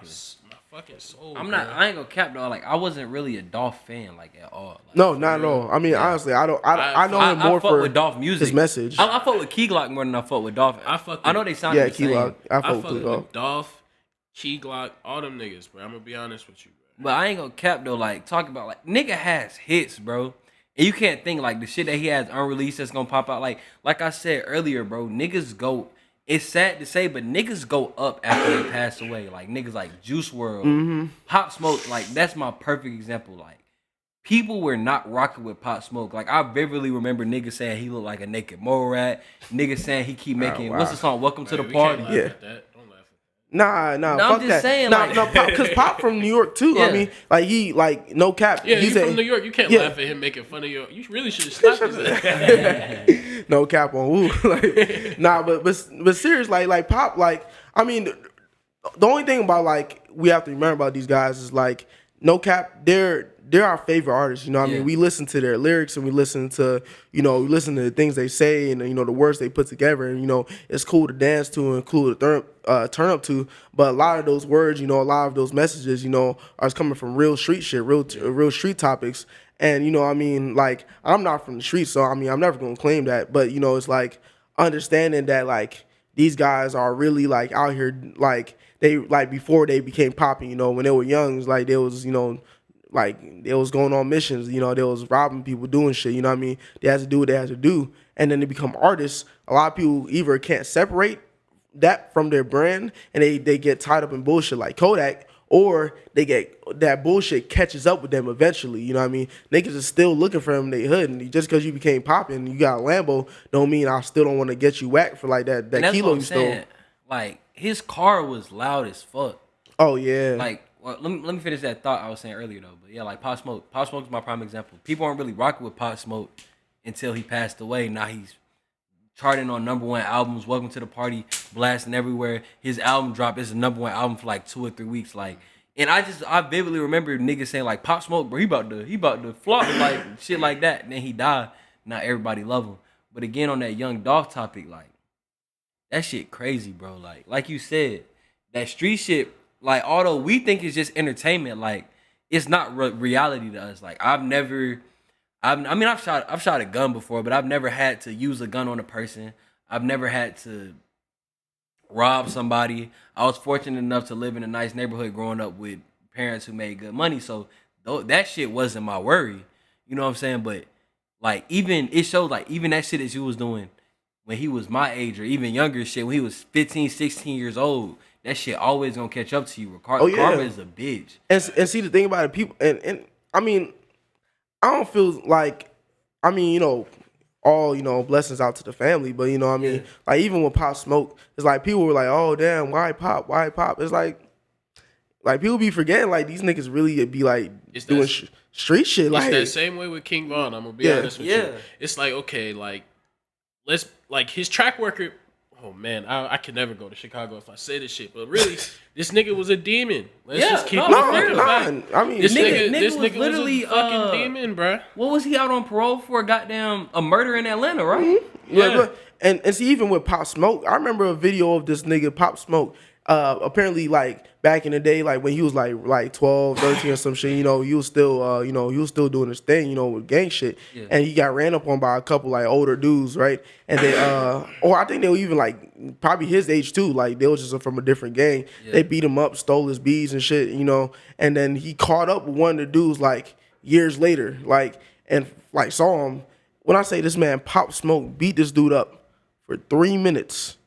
fucking soul. I ain't gonna cap though. Like I wasn't really a Dolph fan like at all. Like, no, not at all. I mean, honestly, I know him more for with Dolph music. His message. I fuck with Key Glock more than I fuck with Dolph. I know they sound the same. Glock. I fuck with Dolph, Key Glock, all them niggas, bro. I'm gonna be honest with you, bro. But I ain't gonna cap though. Like talk about like nigga has hits, bro. And you can't think like the shit that he has unreleased that's gonna pop out. Like I said earlier, bro, niggas go. It's sad to say, but niggas go up after they pass away. Like niggas like Juice WRLD, Pop Smoke. Like that's my perfect example. Like people were not rocking with Pop Smoke. Like I vividly remember niggas saying he looked like a naked mole rat. Niggas saying he keep making what's the song? Welcome to the Party. Yeah. Nah, no, fuck I'm just that. saying, nah, because Pop from New York too. Yeah. I mean, like he, like no cap. Yeah, he's from New York. You can't laugh at him making fun of you. You really should stop this. No cap on woo. Like, nah, but serious, like Pop, like I mean, the only thing about like we have to remember about these guys is like no cap, they're our favorite artists. You know what I mean? We listen to their lyrics and we listen to the things they say and the words they put together, and it's cool to dance to and cool to turn up to. But a lot of those words, a lot of those messages, are coming from real street shit, real street topics. And I mean, like I'm not from the streets, so I mean I'm never gonna claim that. But it's like understanding that like these guys are really like out here, like they like before they became popping, when they were young, it's like they was like they was going on missions, they was robbing people, doing shit, you know what I mean? They had to do what they had to do. And then they become artists. A lot of people either can't separate that from their brand and they get tied up in bullshit like Kodak, or they get that bullshit catches up with them eventually. You know what I mean? Niggas is still looking for them in their hood, and just because you became popping, you got a Lambo, don't mean I still don't want to get you whacked for like that kilo you stole. Like his car was loud as fuck. Oh yeah. Like, well, let me finish that thought I was saying earlier though. But yeah, like Pop Smoke. Pop Smoke is my prime example. People aren't really rocking with Pop Smoke until he passed away. Now he's charting on #1 albums. Welcome to the Party, blasting everywhere. His album drop is the #1 album for like 2 or 3 weeks. Like, and I vividly remember niggas saying like Pop Smoke, bro, he about to flop, like shit like that. And then he died. Now everybody love him. But again, on that Young Dolph topic, like that shit crazy, bro. Like you said, that street shit. Like, although we think it's just entertainment, like it's not reality to us. Like I've shot a gun before, but I've never had to use a gun on a person. I've never had to rob somebody. I was fortunate enough to live in a nice neighborhood growing up with parents who made good money. So that shit wasn't my worry. You know what I'm saying? But like it shows like even that shit that you was doing when he was my age or even younger shit, when he was 15, 16 years old, that shit always gonna catch up to you. Karma is a bitch. And see the thing about it, people and I mean, I don't feel like, I mean, you know, all, you know, blessings out to the family, but you know what I mean? Like even with Pop Smoke, it's like people were like, oh damn, why Pop? It's like people be forgetting like these niggas really be like doing street shit. Like it's that same way with King Von, I'm gonna be honest with you. It's like, okay, like let's like his track record. Oh man, I could never go to Chicago if I say this shit. But really, this nigga was a demon. Let's just keep it fucking back. I mean, this nigga was literally was a fucking demon, bro. What was he out on parole for? Goddamn, a murder in Atlanta, right? Mm-hmm. Yeah. And see, even with Pop Smoke, I remember a video of this nigga Pop Smoke. Apparently, like back in the day, like when he was like 12, 13 or some shit, you know, he was still doing his thing, you know, with gang shit. Yeah. And he got ran up on by a couple like older dudes, right? And they or I think they were even like probably his age too, like they was just from a different gang. Yeah. They beat him up, stole his beads and shit, you know. And then he caught up with one of the dudes like years later, like and like saw him. When I say this man Pop Smoke beat this dude up for 3 minutes,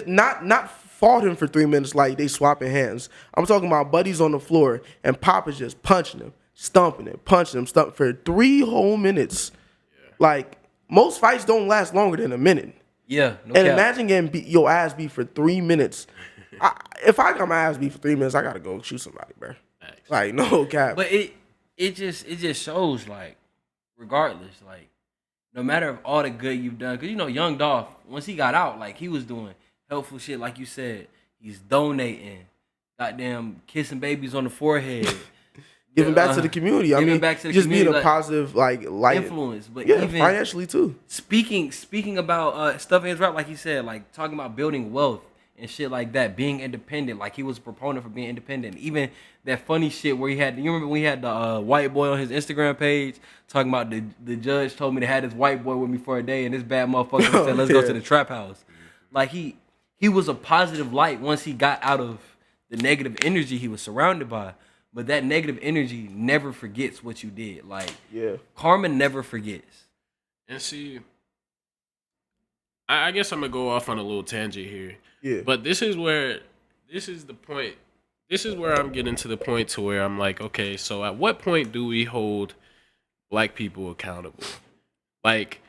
not fought him for 3 minutes like they swapping hands. I'm talking about buddies on the floor and Pop is just punching him, stumping for 3 whole minutes. Yeah. Like most fights don't last longer than a minute. Yeah, no and cap. Imagine getting your ass beat for 3 minutes. If I got my ass beat for 3 minutes, I gotta go shoot somebody, bro. Nice. Like no cap. But it just shows like regardless, like no matter of all the good you've done, because you know Young Dolph once he got out, like he was doing helpful shit, like you said. He's donating, goddamn kissing babies on the forehead, giving back to the community. I mean, just being a positive like influence, but yeah, even financially too. Speaking about stuff in his rap, like he said, like talking about building wealth and shit like that, being independent. Like he was a proponent for being independent. Even that funny shit where you remember when he had the white boy on his Instagram page talking about the judge told me to have this white boy with me for a day, and this bad motherfucker said let's go to the trap house. Like he was a positive light once he got out of the negative energy he was surrounded by. But that negative energy never forgets what you did. Like, karma never forgets. And see, I guess I'm going to go off on a little tangent here. Yeah. But this is the point. This is where I'm getting to the point to where I'm like, okay, so at what point do we hold black people accountable? Like,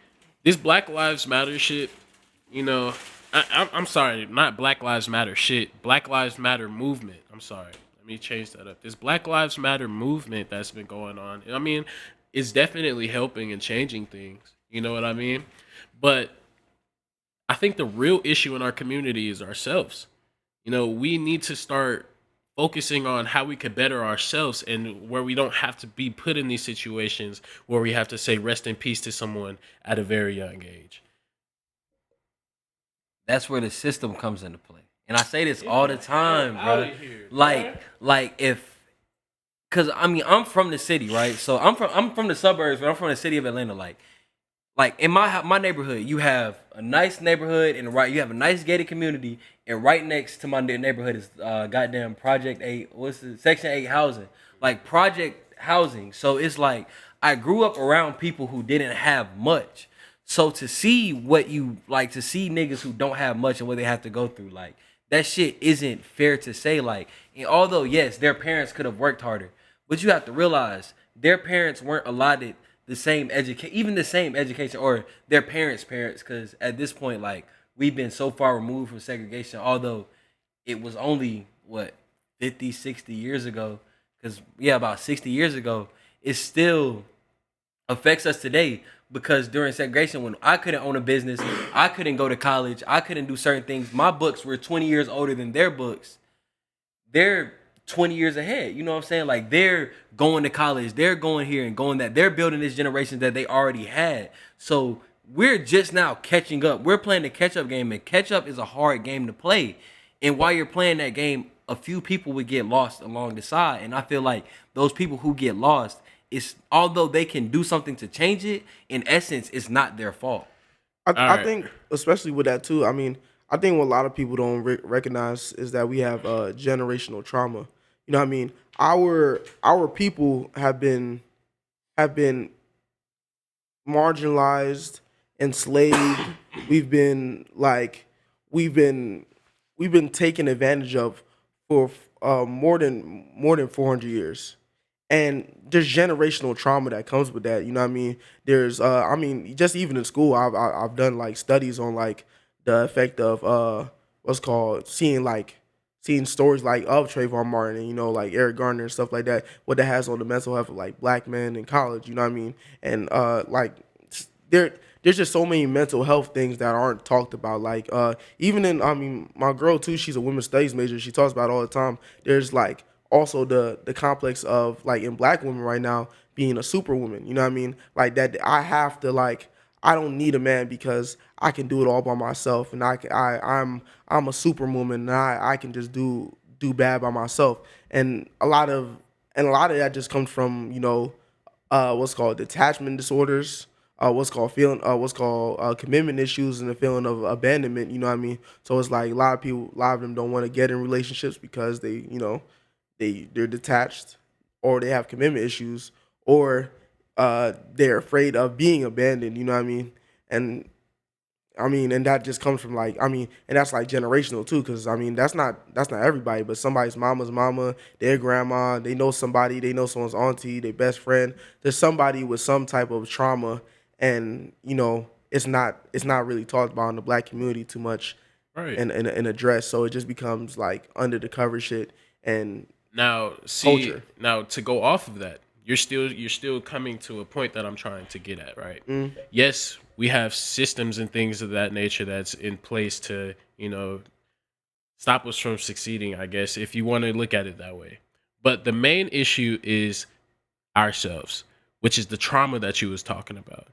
this Black Lives Matter shit, you know... I'm sorry, not Black Lives Matter shit. Black Lives Matter movement. I'm sorry. Let me change that up. This Black Lives Matter movement that's been going on, I mean, it's definitely helping and changing things. You know what I mean? But I think the real issue in our community is ourselves. You know, we need to start focusing on how we could better ourselves and where we don't have to be put in these situations where we have to say rest in peace to someone at a very young age. That's where the system comes into play. And I say this all the time, bro. Cause I mean I'm from the city, right? So I'm from the suburbs, but I'm from the city of Atlanta. Like in my neighborhood, you have a nice neighborhood and you have a nice gated community, and right next to my neighborhood is goddamn Project 8, Section 8 housing. Like project housing. So it's like I grew up around people who didn't have much. So to see what you like, to see niggas who don't have much and what they have to go through, like that shit isn't fair to say. Like, and although yes, their parents could have worked harder, but you have to realize their parents weren't allotted the same education, even the same education, or their parents' parents, because at this point, like we've been so far removed from segregation. Although it was only what 50, 60 years ago, because yeah, about 60 years ago, it still affects us today. Because during segregation, when I couldn't own a business, I couldn't go to college, I couldn't do certain things. My books were 20 years older than their books. They're 20 years ahead. You know what I'm saying? Like they're going to college, they're going here and going that. They're building this generation that they already had. So we're just now catching up. We're playing the catch up game, and catch up is a hard game to play. And while you're playing that game, a few people would get lost along the side. And I feel like those people who get lost, it's although they can do something to change it, in essence, it's not their fault. I think, especially with that too. I mean, I think what a lot of people don't recognize is that we have generational trauma. You know what I mean? Our people have been marginalized, enslaved. we've been taken advantage of for more than 400 years. And there's generational trauma that comes with that. You know what I mean? There's, just even in school, I've done like studies on like the effect of seeing stories like of Trayvon Martin and, you know, like Eric Garner and stuff like that, what that has on the mental health of like black men in college. You know what I mean? And there's just so many mental health things that aren't talked about. Like even in, my girl too, she's a women's studies major. She talks about it all the time. There's like also the complex of like in black women right now being a superwoman. You know what I mean? Like that I have to like, I don't need a man because I can do it all by myself, and I'm a superwoman, and I can just do bad by myself. And a lot of that just comes from, you know, what's called detachment disorders, what's called commitment issues, and the feeling of abandonment. You know what I mean? So it's like a lot of them don't want to get in relationships because they, you know, they're detached, or they have commitment issues, or they're afraid of being abandoned. You know what I mean? And and that just comes from like, and that's like generational too, because that's not everybody, but somebody's mama's mama, their grandma, they know somebody, they know someone's auntie, their best friend. There's somebody with some type of trauma, and you know it's not really talked about in the black community too much, right? And addressed. So it just becomes like under the cover shit. And now culture. Now to go off of that, you're still coming to a point that I'm trying to get at, right? Yes, we have systems and things of that nature that's in place to, you know, stop us from succeeding, I guess, if you want to look at it that way. But the main issue is ourselves, which is the trauma that you was talking about.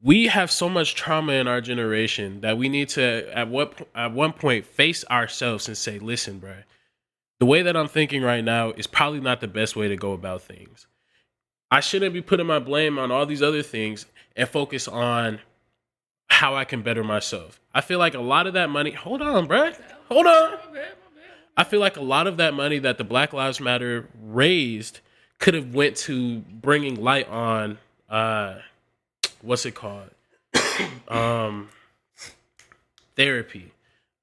We have so much trauma in our generation that we need to, at one point, face ourselves and say, listen, bro, the way that I'm thinking right now is probably not the best way to go about things. I shouldn't be putting my blame on all these other things and focus on how I can better myself. I feel like a lot of that money... Hold on, bro. Hold on. I feel like a lot of that money that the Black Lives Matter raised could have went to bringing light on... what's it called? Therapy.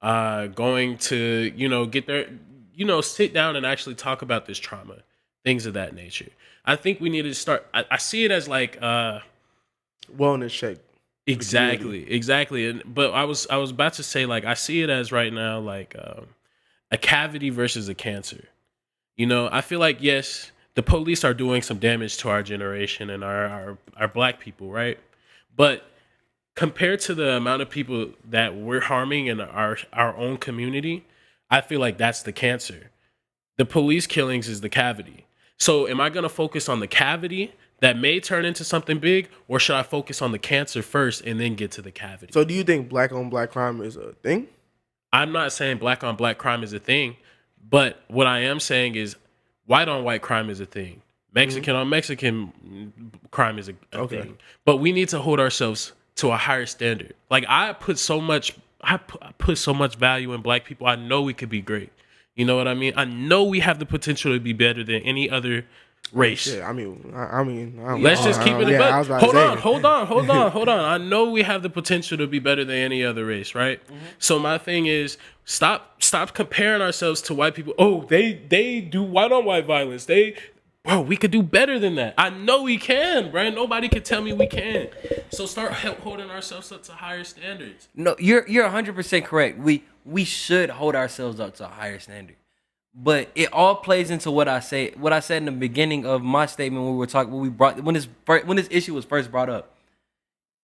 Going to, you know, get there... You know, sit down and actually talk about this trauma, things of that nature. I think we need to start. I see it as like wellness check. Exactly. But I was about to say, like, I see it as right now like a cavity versus a cancer. You know, I feel like yes, the police are doing some damage to our generation and our black people, right? But compared to the amount of people that we're harming in our own community, I feel like that's the cancer. The police killings is the cavity. So am I going to focus on the cavity that may turn into something big, or should I focus on the cancer first and then get to the cavity? So do you think black on black crime is a thing? I'm not saying black on black crime is a thing, but what I am saying is white on white crime is a thing. Mexican on Mexican crime is a thing. But we need to hold ourselves to a higher standard. Like I put so much value in black people. I know we could be great. You know what I mean? I know we have the potential to be better than any other Race. Shit, I mean, Let's just keep it. Yeah, Hold on. I know we have the potential to be better than any other race, right? Mm-hmm. So my thing is, stop comparing ourselves to white people. Oh, they do white on white violence. Bro, we could do better than that. I know we can, bro. Nobody can tell me we can't. So start holding ourselves up to higher standards. No, you're 100% correct. We should hold ourselves up to a higher standard. But it all plays into what I said in the beginning of my statement when we were talking when this issue was first brought up.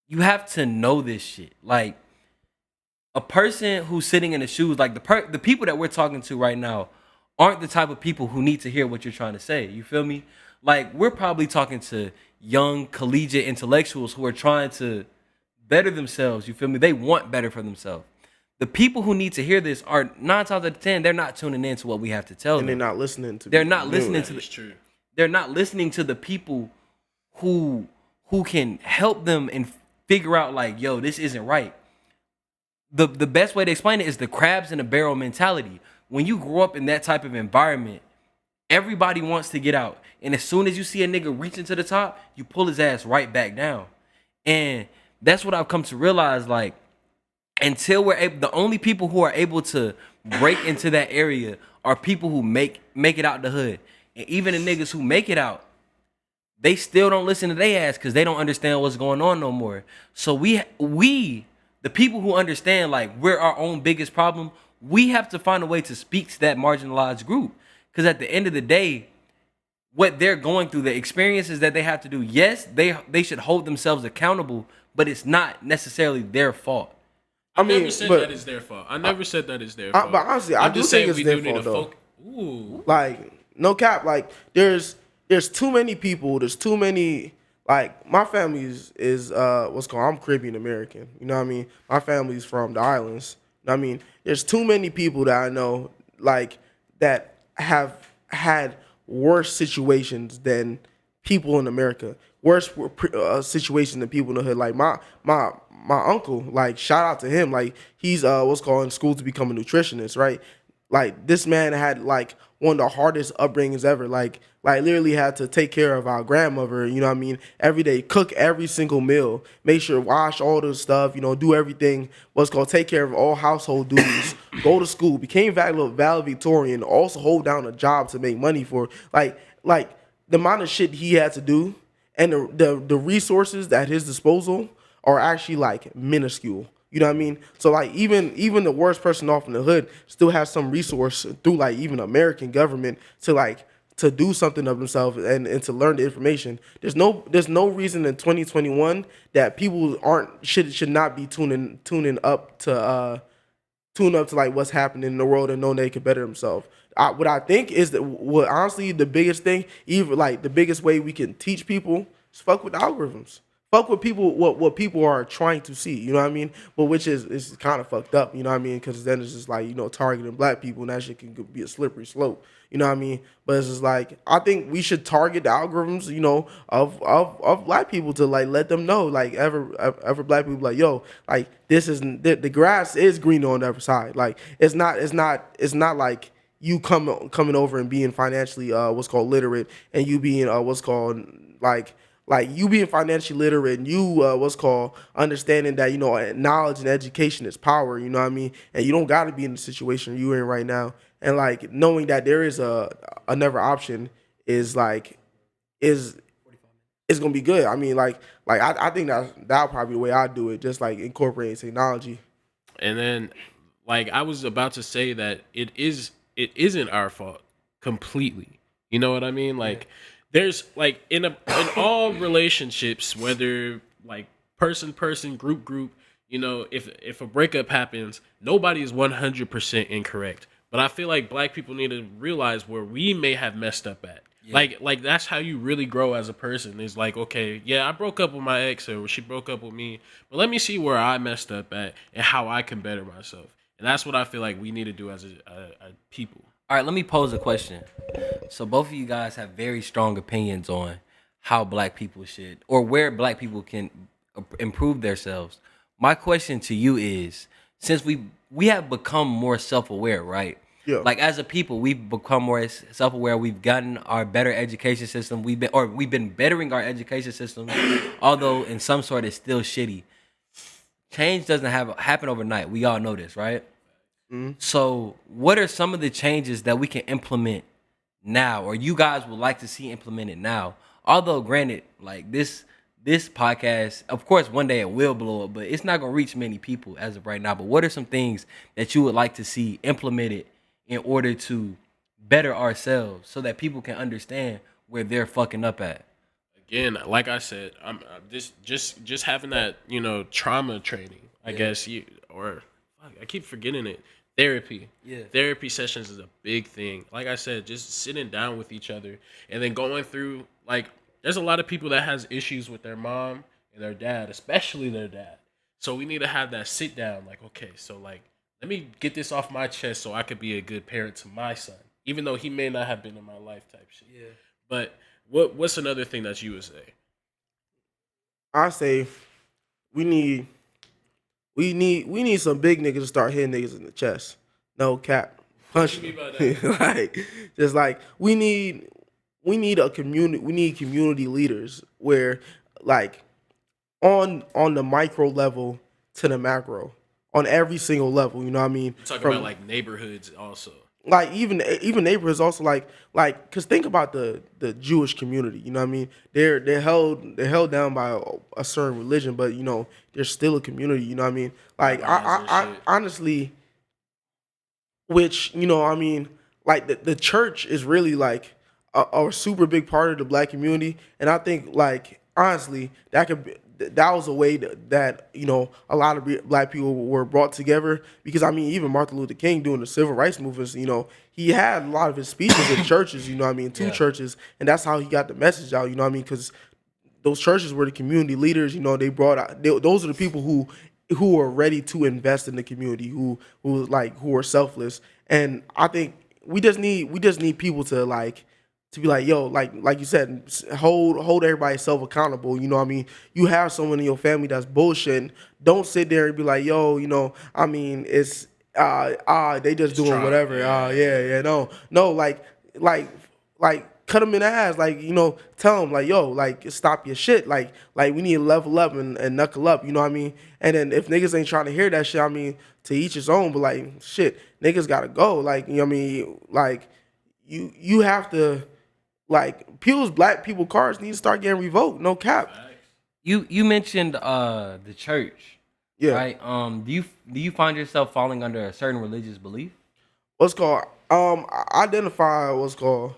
You have to know this shit. Like, a person who's sitting in the shoes, like the people that we're talking to right now aren't the type of people who need to hear what you're trying to say. You feel me? Like, we're probably talking to young collegiate intellectuals who are trying to better themselves. You feel me? They want better for themselves. The people who need to hear this are 9 times out of 10, they're not tuning in to what we have to tell them. And they're not listening to. They're not listening to. They're not listening to the people who can help them and figure out, like, yo, this isn't right. The best way to explain it is the crabs in a barrel mentality. When you grow up in that type of environment, everybody wants to get out. And as soon as you see a nigga reaching to the top, you pull his ass right back down. And that's what I've come to realize, like, until we're able, the only people who are able to break into that area are people who make it out the hood. And even the niggas who make it out, they still don't listen to their ass because they don't understand what's going on no more. So we, the people who understand, like, we're our own biggest problem, we have to find a way to speak to that marginalized group. Because at the end of the day, what they're going through, the experiences that they have to do, yes, they should hold themselves accountable, but it's not necessarily their fault. I never said that is their fault. I never said that is their fault. But honestly, I do think it's their fault, though. Ooh. Like, no cap. Like, there's too many people. There's too many. Like, my family is what's called. I'm Caribbean American. You know what I mean? My family's from the islands. You know what I mean? There's too many people that I know, like, that have had worse situations than people in America. Worse situation than people in the hood. Like, my uncle, like, shout out to him. Like, he's what's called in school to become a nutritionist, right? Like, this man had, like, one of the hardest upbringings ever. Like literally had to take care of our grandmother, you know what I mean? Every day, cook every single meal, make sure wash all the stuff, you know, do everything, what's called take care of all household duties, go to school, became valedictorian, also hold down a job to make money for, like the amount of shit he had to do and the resources at his disposal are actually, like, minuscule. You know what I mean? So, like, even the worst person off in the hood still has some resource through, like, even American government to do something of themselves and to learn the information. There's no reason in 2021 that people should not be tuning up to like what's happening in the world and knowing they can better themselves. What I think is that honestly the biggest thing, even like the biggest way we can teach people is fuck with the algorithms. Fuck with people, what people are trying to see, you know what I mean? But which is kind of fucked up, you know what I mean? Because then it's just like, you know, targeting black people, and that shit can be a slippery slope, you know what I mean? But it's just like, I think we should target the algorithms, you know, of black people to, like, let them know, like, ever black people, like, yo, like, this isn't, the grass is greener on the other side. Like, it's not like you coming over and being financially what's called literate, and you being what's called like you being financially literate, and you what's called understanding that, you know, knowledge and education is power, you know what I mean? And you don't got to be in the situation you're in right now, and, like, knowing that there is another option is gonna be good. I mean, like I think that'll probably be the way I do it, just like incorporating technology. And then, like, I was about to say that it isn't our fault completely. You know what I mean? Like, there's, like, in all relationships, whether, like, person, group, you know, if a breakup happens, nobody is 100% incorrect. But I feel like black people need to realize where we may have messed up at. Yeah. Like that's how you really grow as a person. Is like, okay, yeah, I broke up with my ex, or she broke up with me, but let me see where I messed up at and how I can better myself. And that's what I feel like we need to do as a people. All right, let me pose a question. So both of you guys have very strong opinions on how black people should, or where black people can improve themselves. My question to you is, since we have become more self-aware, right? Yeah. Like as a people, we've become more self-aware. We've gotten our better education system. We've been bettering our education system, although in some sort it's still shitty. Change doesn't happen overnight. We all know this, right? Mm-hmm. So, what are some of the changes that we can implement now, or you guys would like to see implemented now? Although, granted, like this podcast, of course, one day it will blow up, but it's not gonna reach many people as of right now. But what are some things that you would like to see implemented in order to better ourselves, so that people can understand where they're fucking up at? Again, like I said, I'm just having that, trauma training. I guess I keep forgetting it. Therapy. Yeah. Therapy sessions is a big thing. Like I said, just sitting down with each other and then going through, like, there's a lot of people that has issues with their mom and their dad, especially their dad. So we need to have that sit down, like, okay, so like let me get this off my chest so I could be a good parent to my son, even though he may not have been in my life type shit. Yeah. But what's another thing that you would say? I say we need some big niggas to start hitting niggas in the chest. No cap. Punch. What do you mean by that? Like, just like we need a community. We need community leaders where, like, on the micro level to the macro, on every single level. You know what I mean? You're talking about like neighborhoods also. Like even neighborhoods also, like because think about the Jewish community. You know what I mean? They're held down by a certain religion, but they're still a community. You know what I mean? Like I honestly, which I mean, like the church is really like a super big part of the black community, and I think, like, honestly, that was a way that a lot of black people were brought together, because I mean, even Martin Luther King during the civil rights movements, he had a lot of his speeches in churches, two churches, and that's how he got the message out, because those churches were the community leaders, they brought out, those are the people who are ready to invest in the community, who are selfless. And I think we just need people to be like, yo, like you said, hold everybody self accountable. You know what I mean? You have someone in your family that's bullshitting. Don't sit there and be like, yo, I mean, it's they just doing whatever. No, like cut them in the ass. Like, tell them, like, yo, like, stop your shit. Like we need to level up and knuckle up. You know what I mean? And then if niggas ain't trying to hear that shit, I mean, to each his own. But like, shit, niggas gotta go. Like, you know what I mean? Like, you have to. Like, black people cars need to start getting revoked. No cap. You mentioned the church. Yeah. Right. Do you find yourself falling under a certain religious belief? What's called I identify what's called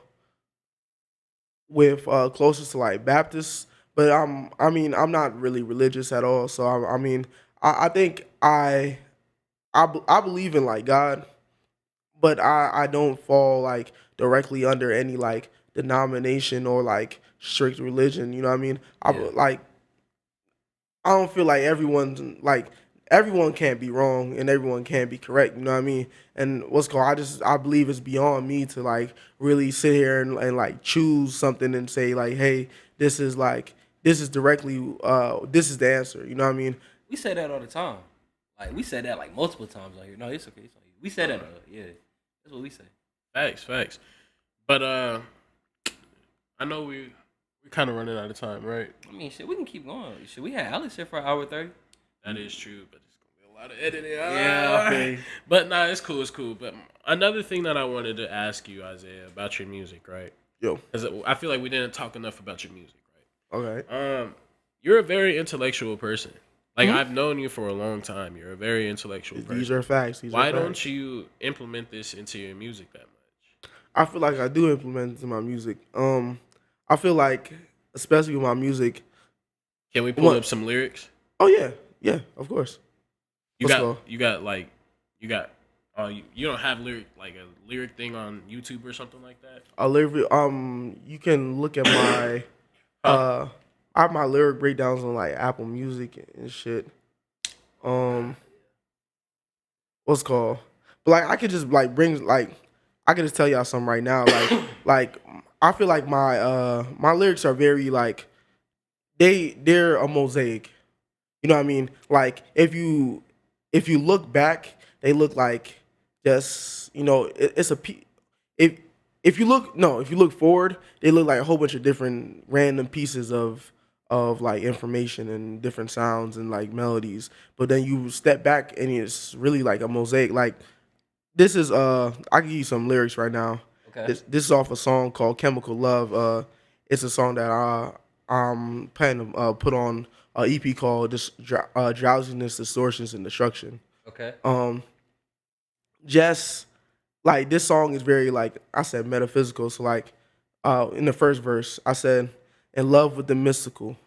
with closest to like Baptists, but I'm not really religious at all. So I think I believe in like God, but I don't fall like directly under any like denomination or like strict religion. You know what I mean? I don't feel like everyone can't be wrong and everyone can't be correct. You know what I mean? And what's called, I believe it's beyond me to like really sit here and like choose something and say like, hey, this is directly this is the answer. You know what I mean? We say that all the time. Like, we said that like multiple times on here. No, it's okay. It's okay. We said that. Yeah, that's what we say. Facts. But I know we're kind of running out of time, right? I mean, shit, we can keep going. Shit, we had Alex here for an hour 30. That is true, but it's gonna be a lot of editing. Yeah, okay. But nah, it's cool. But another thing that I wanted to ask you, Isaiah, about your music, right? Yo, because I feel like we didn't talk enough about your music, right? Okay. You're a very intellectual person. Like, I've known you for a long time. You're a very intellectual person. These are facts. Why don't you implement this into your music that much? I feel like I do implement it into my music. I feel like, especially with my music. Can we pull up some lyrics? Oh yeah, of course. You don't have lyric thing on YouTube or something like that? A lyric, you can look at my I have my lyric breakdowns on like Apple Music and shit. What's called? But like, I could just like I could just tell y'all something right now. Like I feel like my lyrics are very like they're a mosaic. You know what I mean? Like, if you look back, they look like just it's a if you look forward, they look like a whole bunch of different random pieces of like information and different sounds and like melodies. But then you step back and it's really like a mosaic. Like this is I can give you some lyrics right now. Okay. This is off a song called Chemical Love. It's a song that I'm planning to put on an EP called Drowsiness, Distortions, and Destruction. Okay. Just like this song is very like I said metaphysical. So like in the first verse I said, in love with the mystical,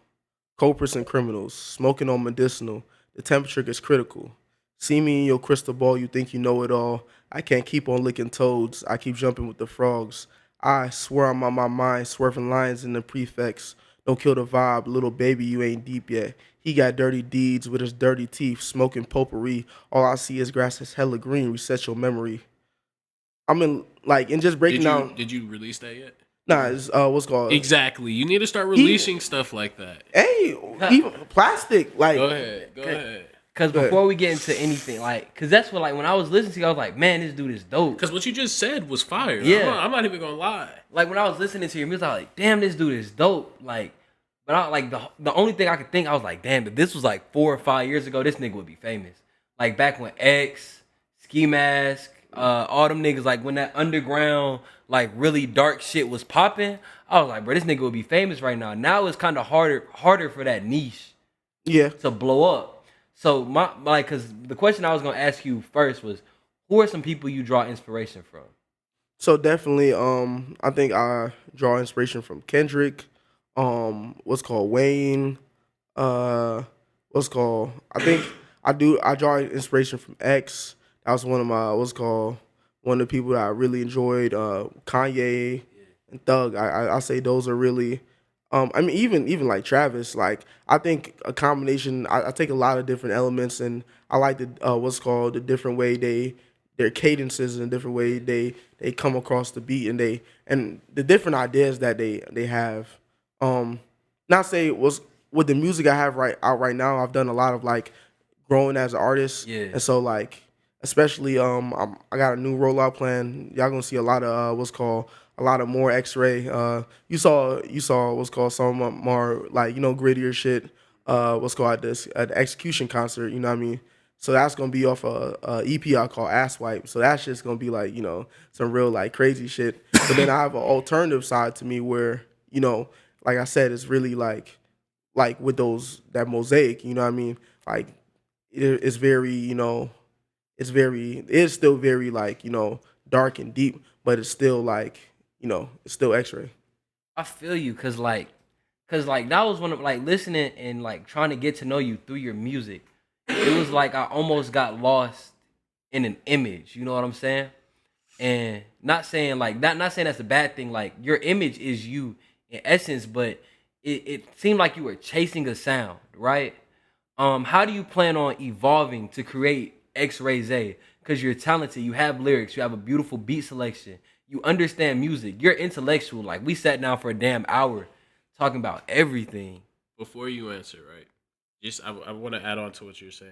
culprits and criminals, smoking on medicinal, the temperature gets critical. See me in your crystal ball, you think you know it all. I can't keep on licking toads, I keep jumping with the frogs. I swear I'm on my mind, swerving lines in the prefects. Don't kill the vibe, little baby, you ain't deep yet. He got dirty deeds with his dirty teeth, smoking potpourri. All I see is grass is hella green, reset your memory. I'm in, like, and just breaking down. Did you release that yet? Nah, it's what's called. Exactly. You need to start releasing stuff like that. Hey, even plastic. Like, Go ahead. Because before we get into anything, like, because that's what, like, when I was listening to you, I was like, man, this dude is dope. Because what you just said was fire. Yeah. I'm not even going to lie. Like, when I was listening to your music, I was like, damn, this dude is dope. Like, but I like the only thing I could think, I was like, damn, if this was like 4 or 5 years ago, this nigga would be famous. Like, back when X, Ski Mask, all them niggas, like, when that underground, like, really dark shit was popping, I was like, bro, this nigga would be famous right now. Now it's kind of harder for that niche to blow up. So, because the question I was going to ask you first was, who are some people you draw inspiration from? So definitely, I think I draw inspiration from Kendrick, what's called Wayne, I think I draw inspiration from X. That was one of my, one of the people that I really enjoyed, Kanye and Thug. I say those are really, I mean, even like Travis, like, I think a combination, I take a lot of different elements and I like the different way their cadences and the different way they come across the beat and the different ideas that they have. Not say with the music I have out right now, I've done a lot of like growing as an artist. Yeah. And so like, especially I got a new rollout plan. Y'all gonna see a lot of a lot of more X-Ray. You saw what's called some more like, grittier shit. At the Execution concert, you know what I mean? So that's gonna be off a EP I call Ass Wipe. So that's just gonna be like, some real like crazy shit. But then I have an alternative side to me where, like I said, it's really like with that mosaic, you know what I mean? Like it's very, it's still very like, dark and deep, but it's still like, it's still X-Ray. I feel you, cause like that was one of like listening and like trying to get to know you through your music. It was like I almost got lost in an image. You know what I'm saying? And not saying that's a bad thing. Like your image is you in essence, but it seemed like you were chasing a sound, right? How do you plan on evolving to create X-Ray Zae? Because you're talented, you have lyrics, you have a beautiful beat selection, you understand music, you're intellectual. Like we sat down for a damn hour talking about everything. Before you answer, right? I want to add on to what you're saying.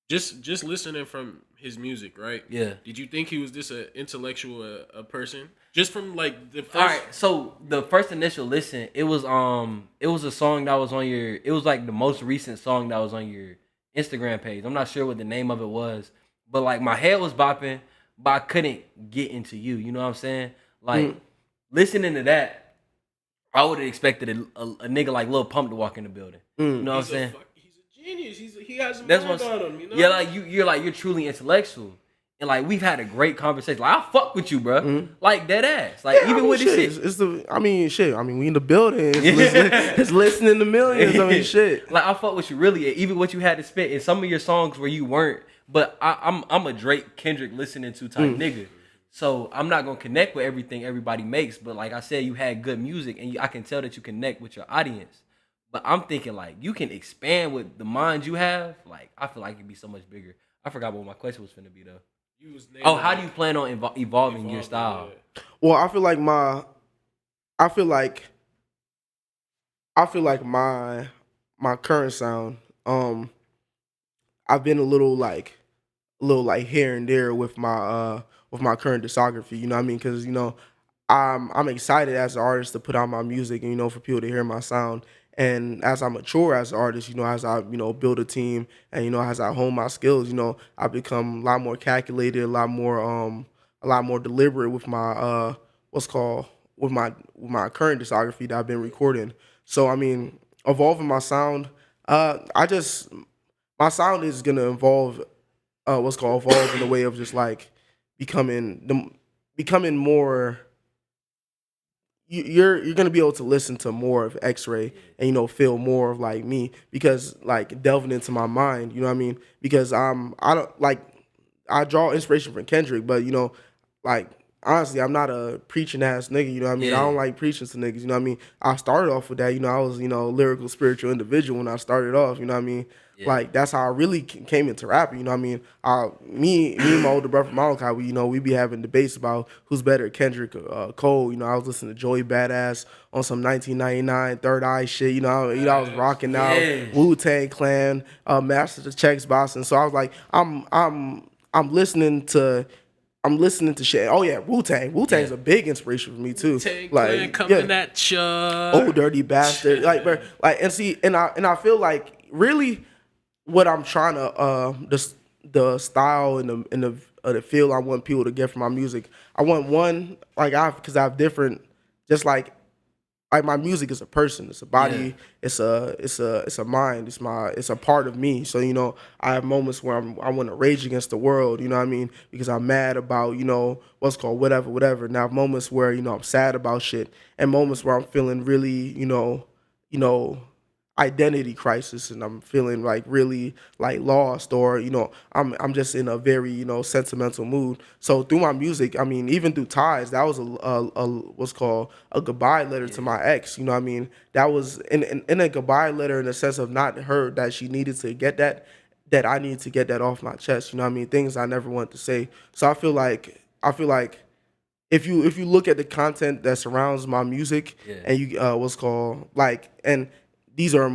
Just listening from his music, right? Yeah. Did you think he was this intellectual a person? Just from like the first. All right. So the first initial listen, it was a song that was on your. It was like the most recent song that was on your Instagram page. I'm not sure what the name of it was, but like my head was bopping, but I couldn't get into you. You know what I'm saying? Like listening to that, I would have expected a nigga like Lil Pump to walk in the building. You know what I'm saying? He's a genius. He has a That's mind what on him. You know? Yeah, like you're truly intellectual, and like we've had a great conversation. Like I fuck with you, bro. Like dead ass. Like even with this shit, I mean, we in the building. It's listening to millions. I mean, shit. Like I fuck with you really. Even what you had to spit in some of your songs where you weren't. But I'm a Drake Kendrick listening to type nigga. So I'm not gonna connect with everything everybody makes, but like I said, you had good music, and I can tell that you connect with your audience. But I'm thinking like you can expand with the mind you have. Like I feel like it'd be so much bigger. I forgot what my question was finna be though. How do you plan on evolving your style? Yeah. Well, I feel like my current sound. I've been a little like a little like here and there with my current discography. You know what I mean? Because I'm excited as an artist to put out my music and for people to hear my sound. And as I mature as an artist, as I build a team and as I hone my skills, I become a lot more calculated, a lot more deliberate with my what's called with my current discography that I've been recording. So I mean, evolving my sound, I just my sound is gonna evolve what's called evolve in the way of just like becoming more. You're gonna be able to listen to more of X-Ray and feel more of like me because like delving into my mind, you know what I mean? Because I don't like I draw inspiration from Kendrick, but like honestly, I'm not a preaching ass nigga. You know what I mean? I Yeah. don't like preaching to niggas. You know what I mean? I started off with that. I was a lyrical, spiritual individual when I started off. You know what I mean? Yeah. Like that's how I really came into rapping. You know what I mean? Me and my older brother Malachi, we be having debates about who's better, Kendrick, Cole. I was listening to Joey Badass on some 1999 Third Eye shit. I was rocking out Yes. Wu-Tang Clan, Master of the Checks Boss, and so I was like, I'm listening to. I'm listening to shit. Oh yeah, Wu-Tang. Wu-Tang's a big inspiration for me too. Take Like coming at ya. oh dirty bastard. Like, bro, like and see, and I feel like really what I'm trying to the style and the feel I want people to get from my music. I want one like because I have different, just like my music is a person, it's a body, it's a mind, it's a part of me. So I have moments where I want to rage against the world, you know what I mean, because I'm mad about what's called whatever. Now moments where I'm sad about shit, and moments where I'm feeling really you know identity crisis and I'm feeling like really like lost, or I'm just in a very sentimental mood. So through my music, I mean, even through Ties, that was a what's called a goodbye letter to my ex. You know what I mean? That was in a goodbye letter in the sense of not her that she needed to get that I need to get that off my chest. You know what I mean? Things I never wanted to say. So I feel like if you look at the content that surrounds my music, and you what's called like, and these are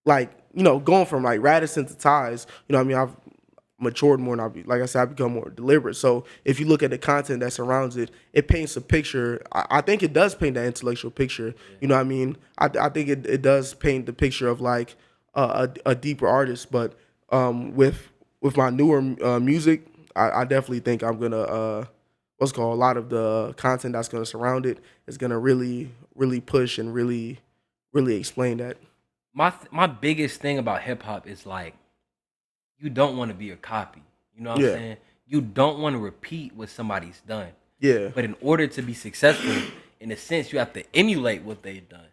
like going from like Radisson to Ties, you know what I mean, I've matured more, and like I said, I've become more deliberate. So if you look at the content that surrounds it, it paints a picture. I think it does paint that intellectual picture. You know what I mean? I think it does paint the picture of like a deeper artist. But with my newer music, I definitely think I'm gonna what's called a lot of the content that's gonna surround it is gonna really push and really explain that. My biggest thing about hip hop is like you don't want to be a copy. You know what I'm Yeah. saying? You don't want to repeat what somebody's done. Yeah. But in order to be successful, in a sense, you have to emulate what they've done.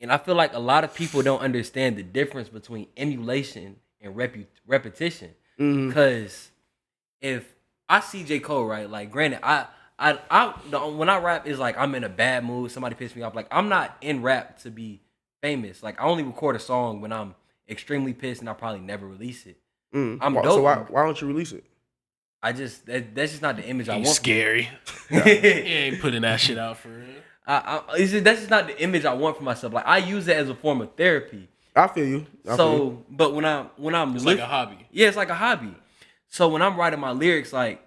And I feel like a lot of people don't understand the difference between emulation and repetition. Because if I see J. Cole, right? Like, granted, when I rap is like I'm in a bad mood, somebody pissed me off. Like, I'm not in rap to be famous. Like, I only record a song when I'm extremely pissed, and I'll probably never release it. I'm dope. So why don't you release it? That's just not the image I You want. scary. You ain't putting that shit out for real. That's just not the image I want for myself. Like, I use it as a form of therapy. I feel you. But when I'm It's like a hobby. Yeah, it's like a hobby. So when I'm writing my lyrics, like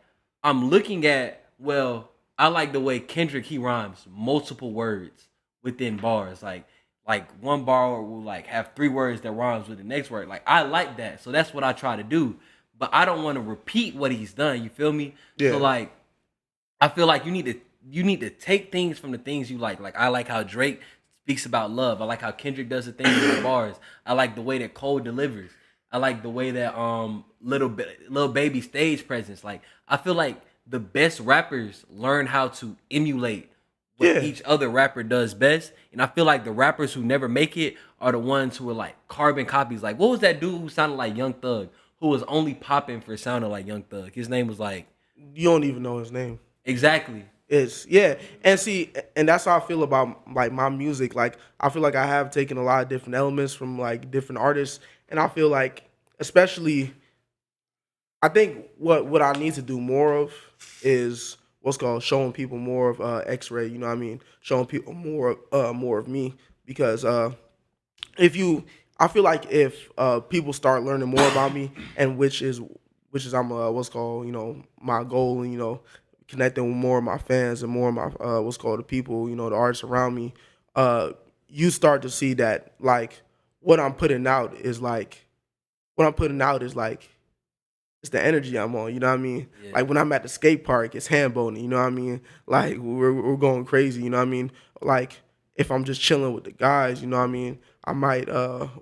I'm looking at, well, I like the way Kendrick, he rhymes multiple words within bars. Like one bar will like have 3 words that rhymes with the next word. Like I like that. So that's what I try to do. But I don't want to repeat what he's done. You feel me? Yeah. So like I feel like you need to take things from the things you like. Like I like how Drake speaks about love. I like how Kendrick does the things in the bars. I like the way that Cole delivers. I like the way that Lil Baby stage presence. Like I feel like the best rappers learn how to emulate what each other rapper does best. And I feel like the rappers who never make it are the ones who are like carbon copies. Like what was that dude who sounded like Young Thug, who was only popping for sounding like Young Thug? His name was like, You don't even know his name. exactly. And see, and that's how I feel about like my music. Like I feel like I have taken a lot of different elements from like different artists, and I feel like, especially, I think what I need to do more of is what's called showing people more of X-Ray. You know what I mean? Showing people more of me, because I feel like if people start learning more about me, and which is which is I'm what's called my goal, and connecting with more of my fans and more of my what's called the people, the artists around me. Uh, you start to see that like what I'm putting out is like what I'm putting out is like it's the energy I'm on, you know what I mean? Yeah. Like when I'm at the skate park, it's hand boning, you know what I mean? Like we're going crazy, you know what I mean? Like if I'm just chilling with the guys, you know what I mean? I might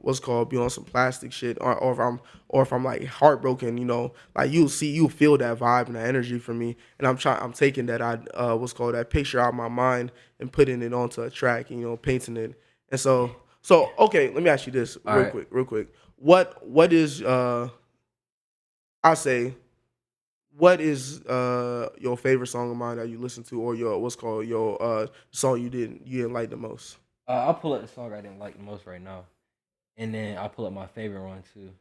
what's called be on some plastic shit, or if I'm like heartbroken, like you'll feel that vibe and that energy from me, and I'm taking that what's called that picture out of my mind and putting it onto a track, painting it, and so okay, let me ask you this real quick. What is I say, what is your favorite song of mine that you listen to, or your what's called your song you didn't like the most? I'll pull up the song I didn't like the most right now, and then I'll pull up my favorite one too.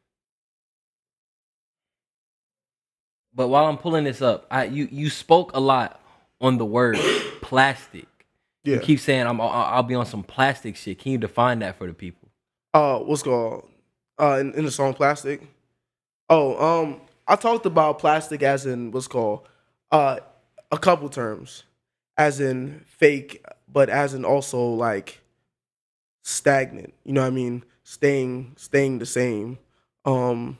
But while I'm pulling this up, you spoke a lot on the word plastic. You Yeah. keep saying I'll be on some plastic shit. Can you define that for the people? What's called in the song Plastic? I talked about plastic as in what's called uh a couple terms, as in fake, but as in also like stagnant. You know what I mean? Staying the same. And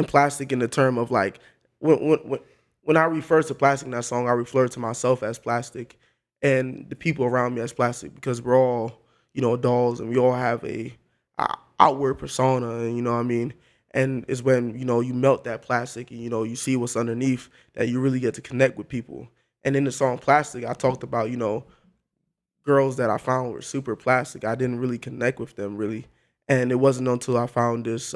plastic in the term of like when I refer to plastic in that song, I refer to myself as plastic and the people around me as plastic, because we're all dolls, and we all have a outward persona, and you know what I mean. And it's when you melt that plastic, and you see what's underneath, that you really get to connect with people. And in the song Plastic, I talked about girls that I found were super plastic. I didn't really connect with them really, and it wasn't until I found this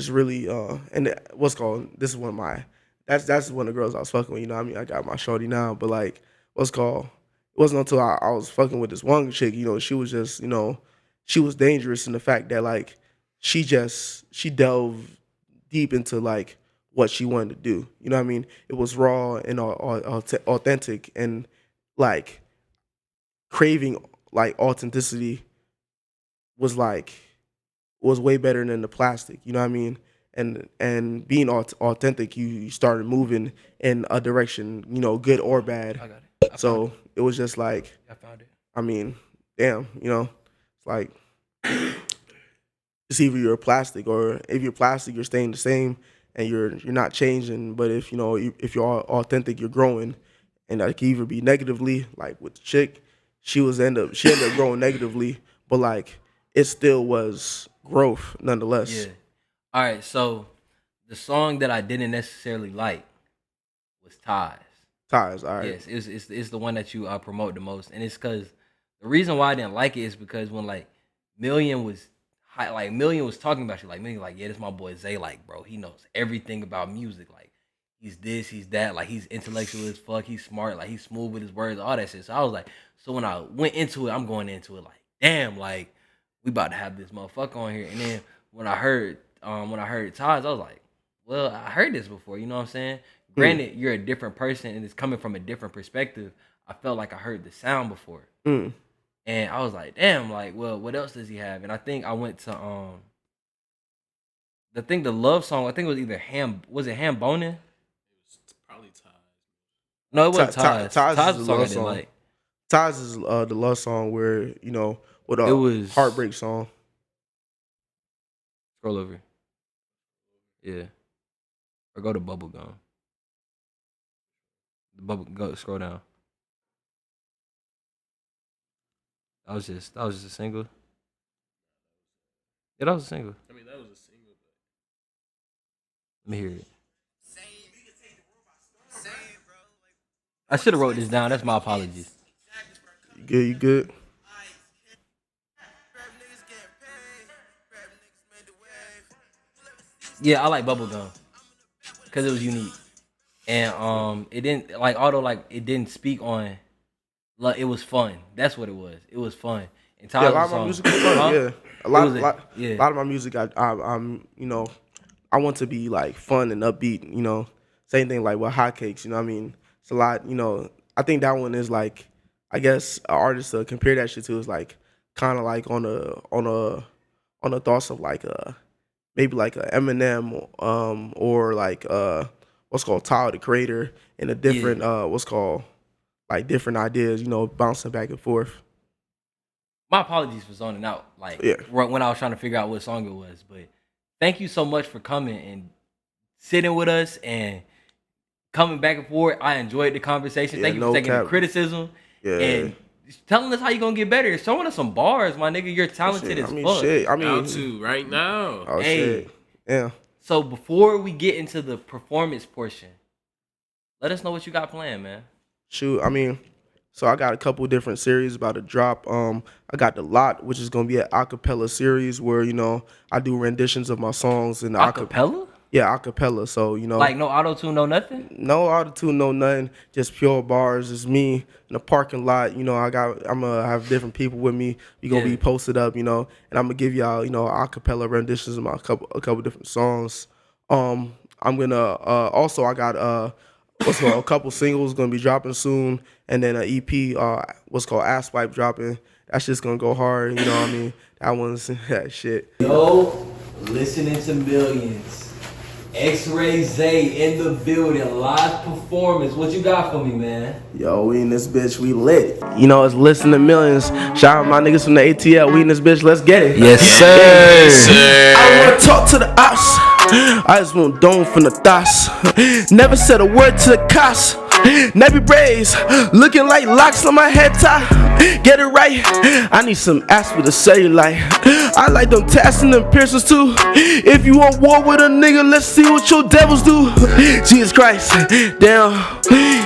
really and what's called this is one of my that's one of the girls I was fucking with. You know what I mean? I got my shorty now, but like what's called it wasn't until I was fucking with this one chick. She was just she was dangerous in the fact that like she delved deep into like what she wanted to do. You know what I mean? It was raw and authentic, and like craving like authenticity was way better than the plastic. You know what I mean? And being authentic, you started moving in a direction, good or bad. I got it. So it was just like, I found it. I mean, damn, it's like it's either you're plastic, or if you're plastic, you're staying the same and you're not changing. But if if you're authentic, you're growing, and that can either be negatively, like with the chick, she ended up growing negatively, but like it still was growth nonetheless. Yeah. All right. So the song that I didn't necessarily like was Ties. Ties, all right. Yes, it's the one that you promote the most, and it's because the reason why I didn't like it is because when like Million was Million was talking about you, like Million, like, yeah, this my boy Zay, like, bro, he knows everything about music, like he's this, he's that, like he's intellectual as fuck, he's smart, like he's smooth with his words, all that shit. So I was like, so when I went into it, I'm going into it like, damn, like we about to have this motherfucker on here. And then when I heard Ties, I was like, well, I heard this before, you know what I'm saying? Granted, you're a different person and it's coming from a different perspective. I felt like I heard the sound before. And I was like, damn, like, well, what else does he have? And I think I went to the love song, I think it was either was it Ham Bonin? It was probably Ties. No, it wasn't Ties. Ties was is the a song I love didn't song. like. Ties is the love song where with It was heartbreak song. Scroll over. Yeah. Or go to Bubblegum. Go scroll down. That was just a single. Yeah, that was a single. I mean, that was a single, Let me hear it. I should have wrote this down. That's my apologies. You good? Yeah, I like Bubblegum because it was unique, and it didn't like although like it didn't speak on, like it was fun. That's what it was. It was fun. And Yeah, a lot of my music is fun. Yeah, a lot of my music. I'm I want to be like fun and upbeat. Same thing like with Hotcakes. You know what I mean? It's a lot. I think that one is like, I guess an artist to compare that shit to is like kind of like on the thoughts of like maybe like a Eminem, or like what's called Tyler the Creator, and a different what's called like different ideas, bouncing back and forth. My apologies for zoning out, like when I was trying to figure out what song it was. But thank you so much for coming and sitting with us and coming back and forth. I enjoyed the conversation. Thank you for taking the criticism and telling us how you gonna get better. Showing us some bars, my nigga. You're talented as fuck. How to right now. Oh, shit. Yeah. So before we get into the performance portion, let us know what you got planned, man. Shoot, so I got a couple different series about to drop. I got The Lot, which is gonna be an acapella series where I do renditions of my songs in the acapella. Yeah, acapella. So like no auto tune, no nothing. No auto tune, no nothing. Just pure bars. It's me in the parking lot. I'm gonna have different people with me. We gonna be posted up. And I'm gonna give y'all acapella renditions of a couple different songs. I'm gonna also I got what's called a couple singles gonna be dropping soon, and then an EP what's called Ass Wipe dropping. That's just gonna go hard. You know what I mean? That one's that shit. Yo, listening to millions. X-Ray Zae in the building, live performance. What you got for me, man? Yo, we in this bitch, we lit. It's Listen to Millions. Shout out my niggas from the ATL. We in this bitch, let's get it. Yes, sir. Yes, sir. I wanna talk to the ops. I just want dome from the thoughts. Never said a word to the cops. Nappy braids, looking like locks on my head tie. Get it right. I need some ass with a cellulite. I like them tats and them piercings too. If you want war with a nigga, let's see what your devils do. Jesus Christ, damn.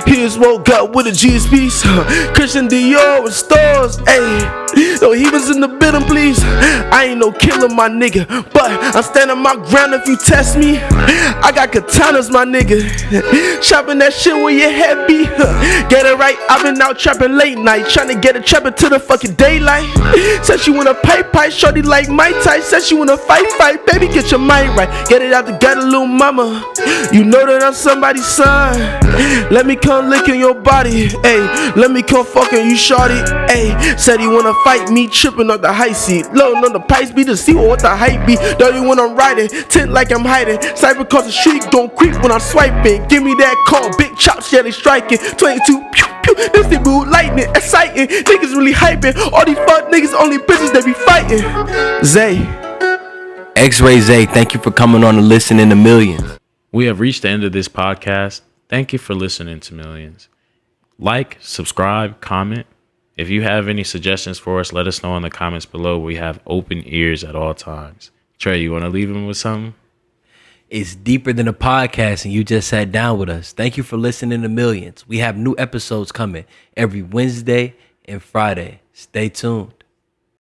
He just woke up with a Jesus piece. Christian Dior with stores, ayy. Yo, he was in the building, please. I ain't no killer, my nigga, but I'm standing my ground if you test me. I got katanas, my nigga. Chopping that shit with your head be. Get it right, I've been out trapping late night, trying to get a trapper to the fucking daylight. Said she wanna pipe, shorty like my type. Said she wanna fight, baby, get your mind right. Get it out the gutter, little mama. You know that I'm somebody's son. Let me come licking your body, ayy. Let me come fucking you, shorty, ayy. Said he wanna fight me, tripping on the high seat. Loading on the pipes, be to see what the hype be. Dirty when I'm riding, tent like I'm hiding. Sniper across the street, don't creep when I'm swiping. Give me that call, big chops, yeah, they striking. 22, pew, pew, this thing move lightning, exciting. Niggas really hyping. All these fuck niggas, only bitches they be fighting. Zae. X-Ray Zae, thank you for coming on and listening to Millions. We have reached the end of this podcast. Thank you for listening to Millions. Like, subscribe, comment. If you have any suggestions for us, let us know in the comments below. We have open ears at all times. Trey, you want to leave him with something? It's deeper than a podcast, and you just sat down with us. Thank you for listening to Millions. We have new episodes coming every Wednesday and Friday. Stay tuned.